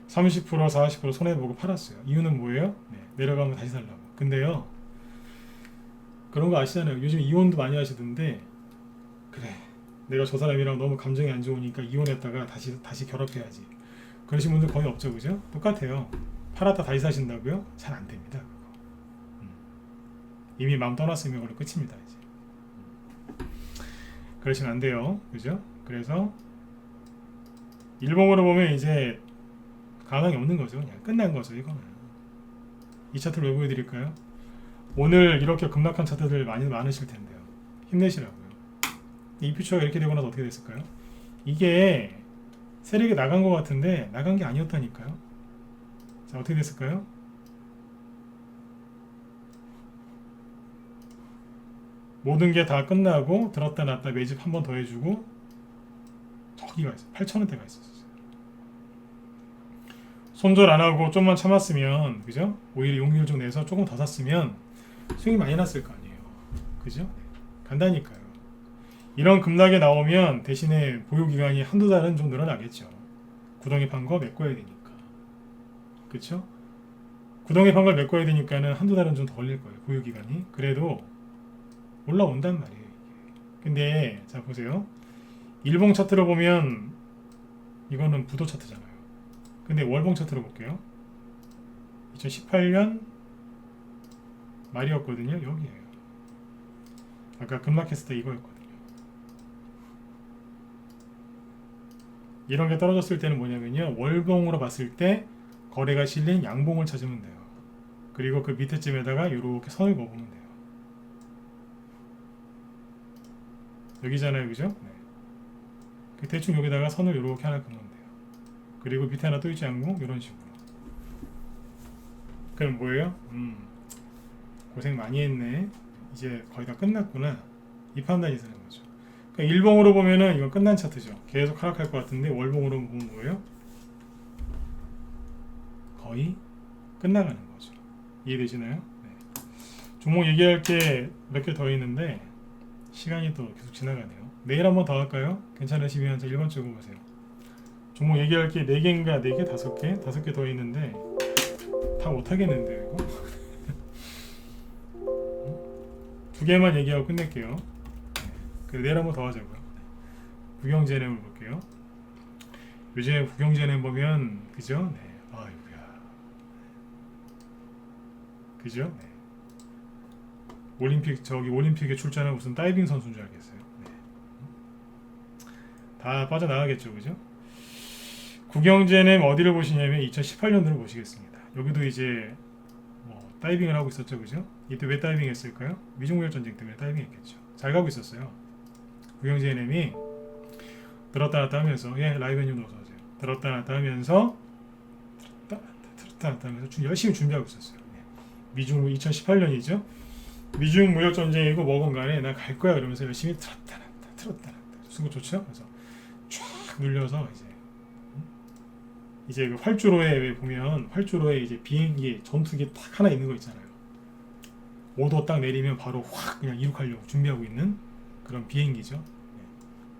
S1: 30% 40% 손해보고 팔았어요. 이유는 뭐예요? 네, 내려가면 다시 살라고. 근데요, 그런 거 아시잖아요. 요즘 이혼도 많이 하시던데, 그래, 내가 저 사람이랑 너무 감정이 안 좋으니까 이혼했다가 다시 결합해야지. 그러신 분들 거의 없죠, 그죠? 똑같아요. 팔았다 다시 사신다고요? 잘 안 됩니다. 그거. 이미 마음 떠났으면 그걸로 끝입니다. 이제. 그러시면 안 돼요, 그죠? 그래서 일봉으로 보면 이제 가망이 없는 거죠. 그냥 끝난 거죠, 이거는. 이 차트를 왜 보여드릴까요? 오늘 이렇게 급락한 차트들 많으실 텐데요. 힘내시라고요. 이 퓨처가 이렇게 되고 나서 어떻게 됐을까요? 이게 세력이 나간 것 같은데 나간 게 아니었다니까요. 자, 어떻게 됐을까요? 모든 게 다 끝나고 들었다 놨다 매집 한 번 더 해주고 저기가 있어요. 8,000원대가 있었어요. 손절 안 하고 좀만 참았으면, 그죠? 오히려 용기를 좀 내서 조금 더 샀으면 수익이 많이 났을 거 아니에요. 그죠? 간다니까요. 이런 급락이 나오면 대신에 보유기간이 한두 달은 좀 늘어나겠죠. 구덩이 판 거 메꿔야 되니까. 그쵸? 구덩이 판 걸 메꿔야 되니까는 한두 달은 좀 더 걸릴 거예요. 보유기간이. 그래도 올라온단 말이에요. 근데 자 보세요. 일봉 차트로 보면 이거는 부도 차트잖아요. 근데 월봉 차트로 볼게요. 2018년 말이었거든요. 여기에요. 아까 급락했을 때 이거였거든요. 이런 게 떨어졌을 때는 뭐냐면요. 월봉으로 봤을 때 거래가 실린 양봉을 찾으면 돼요. 그리고 그 밑에쯤에다가 이렇게 선을 그어보면 돼요. 여기잖아요. 그죠? 네. 대충 여기다가 선을 이렇게 하나 그으면 돼요. 그리고 밑에 하나 또 있지 않고 이런 식으로. 그럼 뭐예요? 고생 많이 했네. 이제 거의 다 끝났구나. 이 판단이 드는 거죠. 그러니까 일봉으로 보면은 이건 끝난 차트죠. 계속 하락할 것 같은데 월봉으로 보면 뭐예요? 거의 끝나가는 거죠. 이해되시나요? 네. 종목 얘기할 게 몇 개 더 있는데 시간이 또 계속 지나가네요. 내일 한번 더 할까요? 괜찮으시면 1번 찍어보세요. 종목 얘기할 게 4개인가 4개? 5개? 5개 더 있는데 다 못하겠는데요 이거? 2개만 얘기하고 끝낼게요. 네. 내일 한번 더 하자고요. 국영제nem을 볼게요. 요즘에 국영제nem 보면 그죠? 네. 아이고야. 그죠? 네. 올림픽에 출전한 무슨 다이빙 선수인 줄 알겠어요. 네. 다 빠져나가겠죠, 그죠? 국영제nem 어디를 보시냐면 2018년도를 보시겠습니다. 여기도 이제 뭐 다이빙을 하고 있었죠, 그죠? 이때 왜 다이빙했을까요? 미중무역 전쟁 때문에 다이빙했겠죠. 잘 가고 있었어요. 국영제nem이 들었다 놨다 하면서 라이브님도 어서 오세요. 들었다 놨다 하면서 열심히 준비하고 있었어요. 미중 2018년이죠. 미중 무역 전쟁이고 뭐건 간에 나 갈 거야 그러면서 열심히 틀었다 놨다 순간 좋죠? 그래서 쫙 눌려서 이제 그 활주로에 보면 활주로에 이제 비행기 전투기 딱 하나 있는 거 있잖아요. 오도 딱 내리면 바로 확 그냥 이륙하려고 준비하고 있는 그런 비행기죠.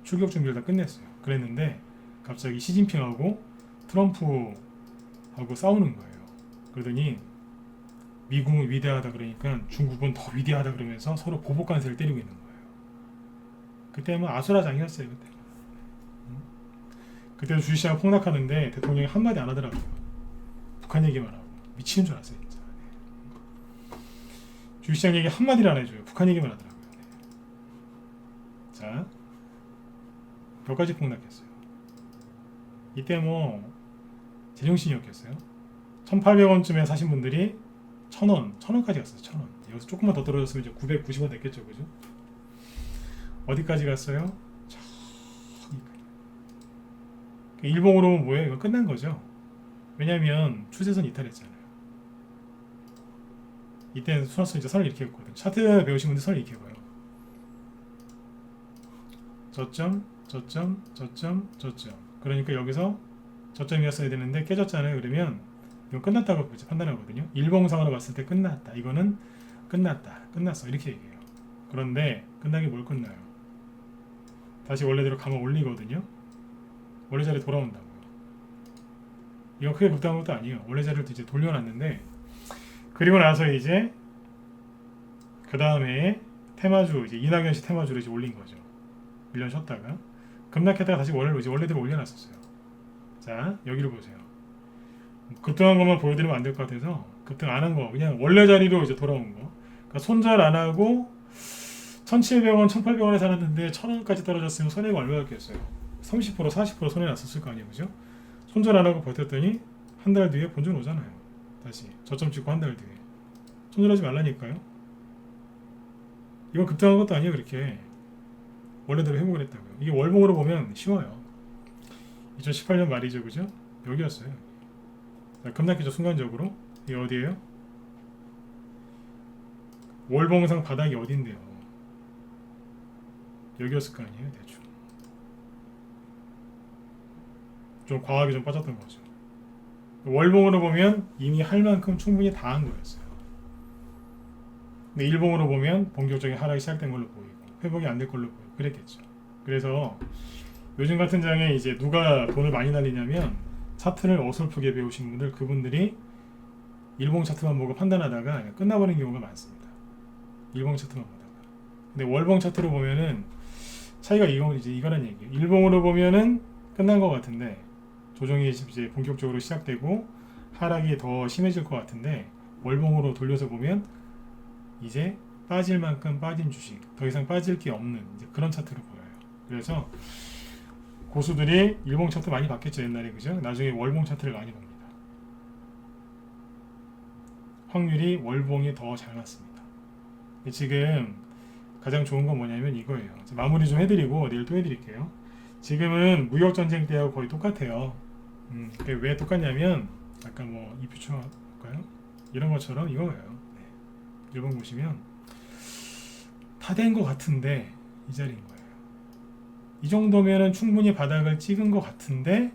S1: 출격 준비를 다 끝냈어요. 그랬는데 갑자기 시진핑하고 트럼프하고 싸우는 거예요. 그러더니 미국은 위대하다 그러니까 중국은 더 위대하다 그러면서 서로 보복 관세를 때리고 있는 거예요. 그때 뭐 아수라장이었어요. 그때도 주식시장 폭락하는데 대통령이 한마디 안 하더라고요. 북한 얘기만 하고 미치는 줄 알았어요. 진짜. 주식시장 얘기 한마디를 안 해줘요. 북한 얘기만 하더라고요. 자, 몇 가지 폭락했어요. 이때 뭐 제정신이었겠어요. 1,800원쯤에 사신 분들이 1,000원까지 갔어요. 1,000원. 여기서 조금만 더 떨어졌으면 이제 990원 됐겠죠, 그죠? 어디까지 갔어요? 일봉으로 보면 뭐예요? 이거 끝난 거죠. 왜냐하면 추세선 이탈했잖아요. 이때는 순환선 이제 선을 이렇게 했거든. 차트 배우신 분들 선을 이렇게 봐요. 저점. 그러니까 여기서 저점이었어야 되는데 깨졌잖아요. 그러면 이거 끝났다고 판단하거든요. 일봉상으로 봤을 때 끝났다. 이거는 끝났다. 끝났어. 이렇게 얘기해요. 그런데 끝나기 뭘 끝나요? 다시 원래대로 감아 올리거든요. 원래 자리에 돌아온다고요. 이거 크게 급등한 것도 아니에요. 원래 자리를 이제 돌려놨는데 그리고 나서 이제 그 다음에 테마주 이제 이낙연식 테마주를 이제 올린 거죠. 1년 쉬었다가 급락했다가 다시 원래대로 올려놨었어요. 자 여기를 보세요. 급등한 것만 보여드리면 안 될 것 같아서 급등 안 한 거 그냥 원래 자리로 이제 돌아온 거. 그러니까 손절 안 하고 1,700원, 1,800원에 살았는데 1,000원까지 떨어졌으면 손해가 얼마였겠어요? 30%, 40% 손해 났었을 거 아니에요, 그죠? 손절 안 하고 버텼더니 한 달 뒤에 본전 오잖아요. 다시 저점 찍고 한 달 뒤에 손절하지 말라니까요. 이건 급등한 것도 아니에요, 그렇게 원래대로 회복을 했다고요. 이게 월봉으로 보면 쉬워요. 2018년 말이죠, 그죠? 여기였어요. 자, 급락했죠, 순간적으로. 이게 어디예요? 월봉상 바닥이 어딘데요? 여기였을 거 아니에요, 대충. 좀 과하게 좀 빠졌던 거죠. 월봉으로 보면 이미 할 만큼 충분히 다 한 거였어요. 근데 일봉으로 보면 본격적인 하락이 시작된 걸로 보이고 회복이 안 될 걸로 보이고 그랬겠죠. 그래서 요즘 같은 장에 이제 누가 돈을 많이 날리냐면 차트를 어설프게 배우신 분들, 그분들이 일봉 차트만 보고 판단하다가 그냥 끝나버리는 경우가 많습니다. 일봉 차트만 보다가. 근데 월봉 차트로 보면은 차이가 이거란 얘기예요. 일봉으로 보면은 끝난 것 같은데 조정이 이제 본격적으로 시작되고 하락이 더 심해질 것 같은데 월봉으로 돌려서 보면 이제 빠질 만큼 빠진 주식, 더 이상 빠질 게 없는 이제 그런 차트로 보여요. 그래서 고수들이 일봉 차트 많이 봤겠죠, 옛날에, 그죠? 나중에 월봉 차트를 많이 봅니다. 확률이 월봉이 더 잘 맞습니다. 지금 가장 좋은 건 뭐냐면 이거예요. 마무리 좀 해드리고 내일 또 해드릴게요. 지금은 무역전쟁 때하고 거의 똑같아요. 왜 똑같냐면 아까 뭐 이표 쳐볼까요? 이런 것처럼 이거예요. 네. 일본 보시면 다 된 것 같은데 이 자리인 거예요. 이 정도면은 충분히 바닥을 찍은 것 같은데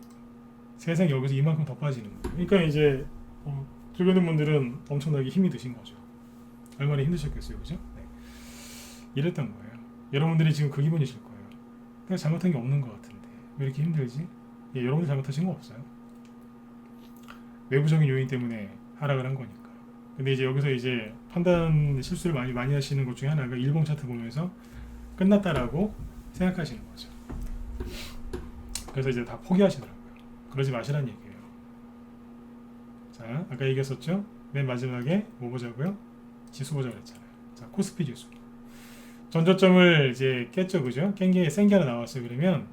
S1: 세상 여기서 이만큼 더 빠지는 거예요. 그러니까 이제 주변의 분들은 엄청나게 힘이 드신 거죠. 얼마나 힘드셨겠어요, 그죠? 네. 이랬던 거예요. 여러분들이 지금 그 기분이실 거예요. 내가 잘못한 게 없는 것 같은데 왜 이렇게 힘들지? 예, 여러분들 잘못하신 거 없어요. 외부적인 요인 때문에 하락을 한 거니까. 근데 이제 여기서 이제 판단 실수를 많이 하시는 것 중에 하나가 일봉 차트 보면서 끝났다라고 생각하시는 거죠. 그래서 이제 다 포기하시더라고요. 그러지 마시라는 얘기예요. 자, 아까 얘기했었죠? 맨 마지막에 뭐 보자고요? 지수 보자 그랬잖아요. 자, 코스피 지수. 전저점을 이제 깼죠, 그죠? 깬 게 센 게 하나 나왔어요. 그러면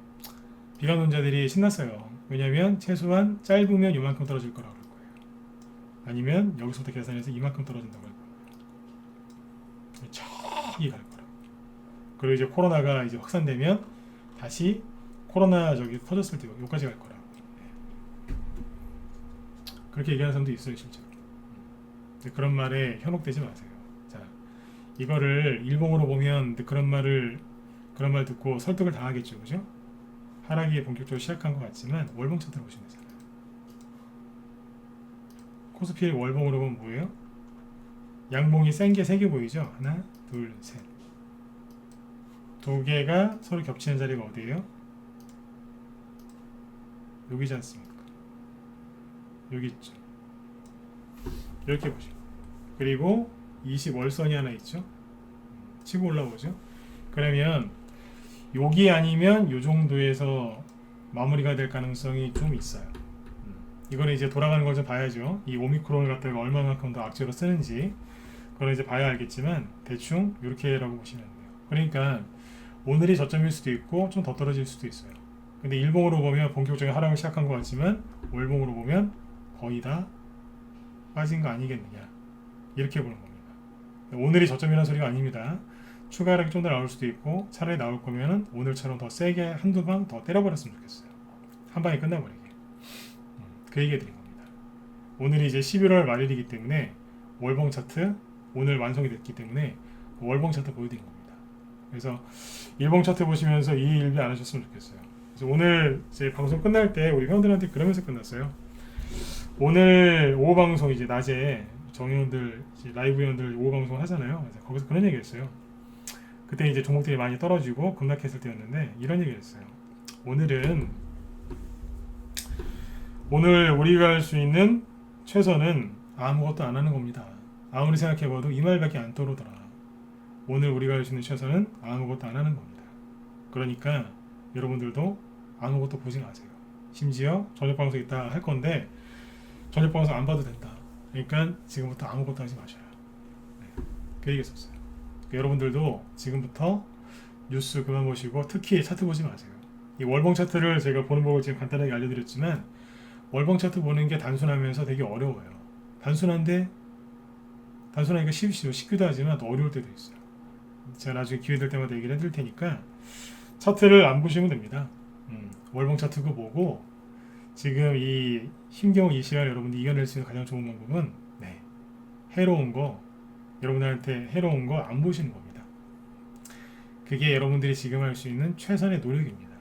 S1: 비관론자들이 신났어요. 왜냐면 최소한 짧으면 이만큼 떨어질 거라고 그럴 거예요. 아니면 여기서부터 계산해서 이만큼 떨어진다고 할 거예요. 저기 갈 거라고. 그리고 이제 코로나가 이제 확산되면 다시 코로나 저기 터졌을 때 여기까지 갈 거라고. 그렇게 얘기하는 사람도 있어요, 실제로. 그런 말에 현혹되지 마세요. 자, 이거를 일봉으로 보면 그런 말 듣고 설득을 당하겠죠, 그죠? 하락이 본격적으로 시작한 것 같지만 월봉 차트를 보시면 되잖아요. 코스피의 월봉으로 보면 뭐예요? 양봉이 센 게 3개 보이죠? 하나, 둘, 셋. 2개가 서로 겹치는 자리가 어디예요? 여기지 않습니까? 여기 있죠. 이렇게 보시고 그리고 20월선이 하나 있죠. 치고 올라오죠. 그러면 여기 아니면 이 정도에서 마무리가 될 가능성이 좀 있어요. 이거는 이제 돌아가는 걸 좀 봐야죠. 이 오미크론을 갖다가 얼마만큼 더 악재로 쓰는지 그걸 이제 봐야 알겠지만 대충 이렇게라고 보시면 돼요. 그러니까 오늘이 저점일 수도 있고 좀 더 떨어질 수도 있어요. 근데 일봉으로 보면 본격적인 하락을 시작한 것 같지만 월봉으로 보면 거의 다 빠진 거 아니겠느냐 이렇게 보는 겁니다. 오늘이 저점이라는 소리가 아닙니다. 추가 하락이 좀 더 나올 수도 있고 차라리 나올 거면은 오늘처럼 더 세게 한두 방 더 때려버렸으면 좋겠어요. 한 방에 끝나버리게. 그 얘기 드린 겁니다. 오늘이 이제 11월 말일이기 때문에 월봉 차트 오늘 완성이 됐기 때문에 월봉 차트 보여드린 겁니다. 그래서 일봉 차트 보시면서 이 일비 안 하셨으면 좋겠어요. 그래서 오늘 이제 방송 끝날 때 우리 회원들한테 그러면서 끝났어요. 오늘 오후 방송 이제 낮에 정의원들 이제 라이브 회원들 오후 방송을 하잖아요. 그래서 거기서 그런 얘기했어요. 그때 이제 종목들이 많이 떨어지고 급락했을 때였는데 이런 얘기했어요. 오늘 우리가 할 수 있는 최선은 아무것도 안 하는 겁니다. 아무리 생각해봐도 이 말밖에 안 떠오르더라. 오늘 우리가 할 수 있는 최선은 아무것도 안 하는 겁니다. 그러니까 여러분들도 아무것도 보지 마세요. 심지어 저녁 방송 이따 할 건데 저녁 방송 안 봐도 된다. 그러니까 지금부터 아무것도 하지 마셔요. 네, 그 얘기했었어요. 그러니까 여러분들도 지금부터 뉴스 그만 보시고 특히 차트 보지 마세요. 이 월봉 차트를 제가 보는 법을 지금 간단하게 알려드렸지만 월봉 차트 보는 게 단순하면서 되게 어려워요. 단순하니까 쉽기도 하지만 또 어려울 때도 있어요. 제가 나중에 기회 될 때마다 얘기를 해드릴 테니까 차트를 안 보시면 됩니다. 월봉 차트 그 보고 지금 이 힘겨운 이 시간을 여러분들이 이겨낼 수 있는 가장 좋은 방법은 여러분들한테 해로운 거 안 보시는 겁니다. 그게 여러분들이 지금 할 수 있는 최선의 노력입니다.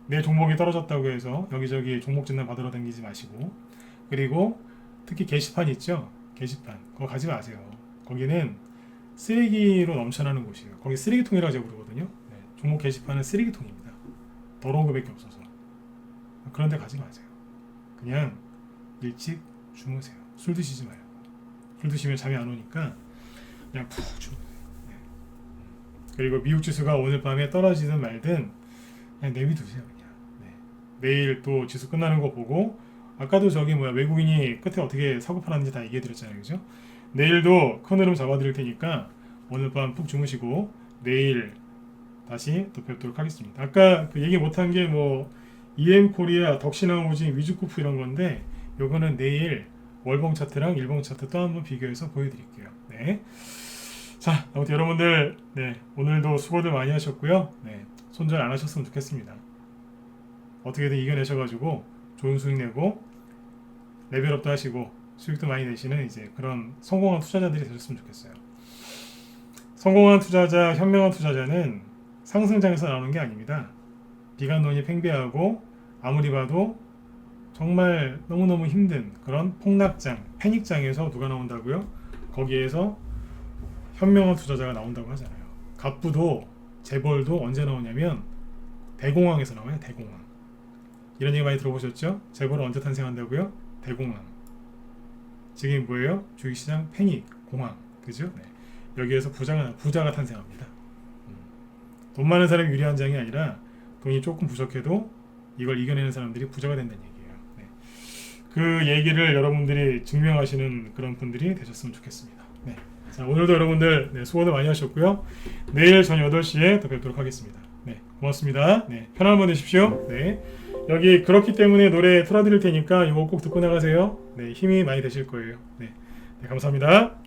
S1: 내 종목이 떨어졌다고 해서 여기저기 종목 진단 받으러 다니지 마시고, 그리고 특히 게시판 있죠? 게시판 그거 가지 마세요. 거기는 쓰레기로 넘쳐나는 곳이에요. 거기 쓰레기통이라고 제가 부르거든요. 종목 게시판은 쓰레기통입니다. 더러운 거밖에 없어서. 그런 데 가지 마세요. 그냥 일찍 주무세요. 술 드시지 말고. 술 드시면 잠이 안 오니까 그냥 푹 주무세요. 그리고 미국 지수가 오늘 밤에 떨어지든 말든 그냥 내비두세요. 그냥. 내일 또 지수 끝나는 거 보고, 아까도 외국인이 끝에 어떻게 사고 팔았는지 다 얘기해 드렸잖아요. 그죠? 내일도 큰 흐름 잡아 드릴 테니까 오늘 밤 푹 주무시고 내일 다시 또 뵙도록 하겠습니다. 아까 그 얘기 못한 게 EM 코리아, 덕신항우진, 위즈쿠프 이런 건데 요거는 내일 월봉 차트랑 일봉 차트 또 한번 비교해서 보여드릴게요. 네. 자, 아무튼 여러분들 오늘도 수고들 많이 하셨고요. 손절 안 하셨으면 좋겠습니다. 어떻게든 이겨내셔가지고 좋은 수익 내고 레벨업도 하시고 수익도 많이 내시는 이제 그런 성공한 투자자들이 되셨으면 좋겠어요. 성공한 투자자, 현명한 투자자는 상승장에서 나오는 게 아닙니다. 비관론이 팽배하고 아무리 봐도 정말 너무너무 힘든 그런 폭락장, 패닉장에서 누가 나온다고요? 거기에서 현명한 투자자가 나온다고 하잖아요. 갑부도 재벌도 언제 나오냐면 대공황에서 나와요. 대공황. 이런 얘기 많이 들어보셨죠? 재벌은 언제 탄생한다고요? 대공황. 지금 뭐예요? 주식시장 패닉, 공황. 그죠? 여기에서 부자가 탄생합니다. 돈 많은 사람이 유리한 장이 아니라 돈이 조금 부족해도 이걸 이겨내는 사람들이 부자가 된다는 얘기예요. 그 얘기를 여러분들이 증명하시는 그런 분들이 되셨으면 좋겠습니다. 자, 오늘도 여러분들 수고들 많이 하셨고요. 내일 저녁 8시에 또 뵙도록 하겠습니다. 고맙습니다. 편안한 밤 되십시오. 여기 그렇기 때문에 노래 틀어드릴 테니까 이거 꼭 듣고 나가세요. 힘이 많이 되실 거예요. 감사합니다.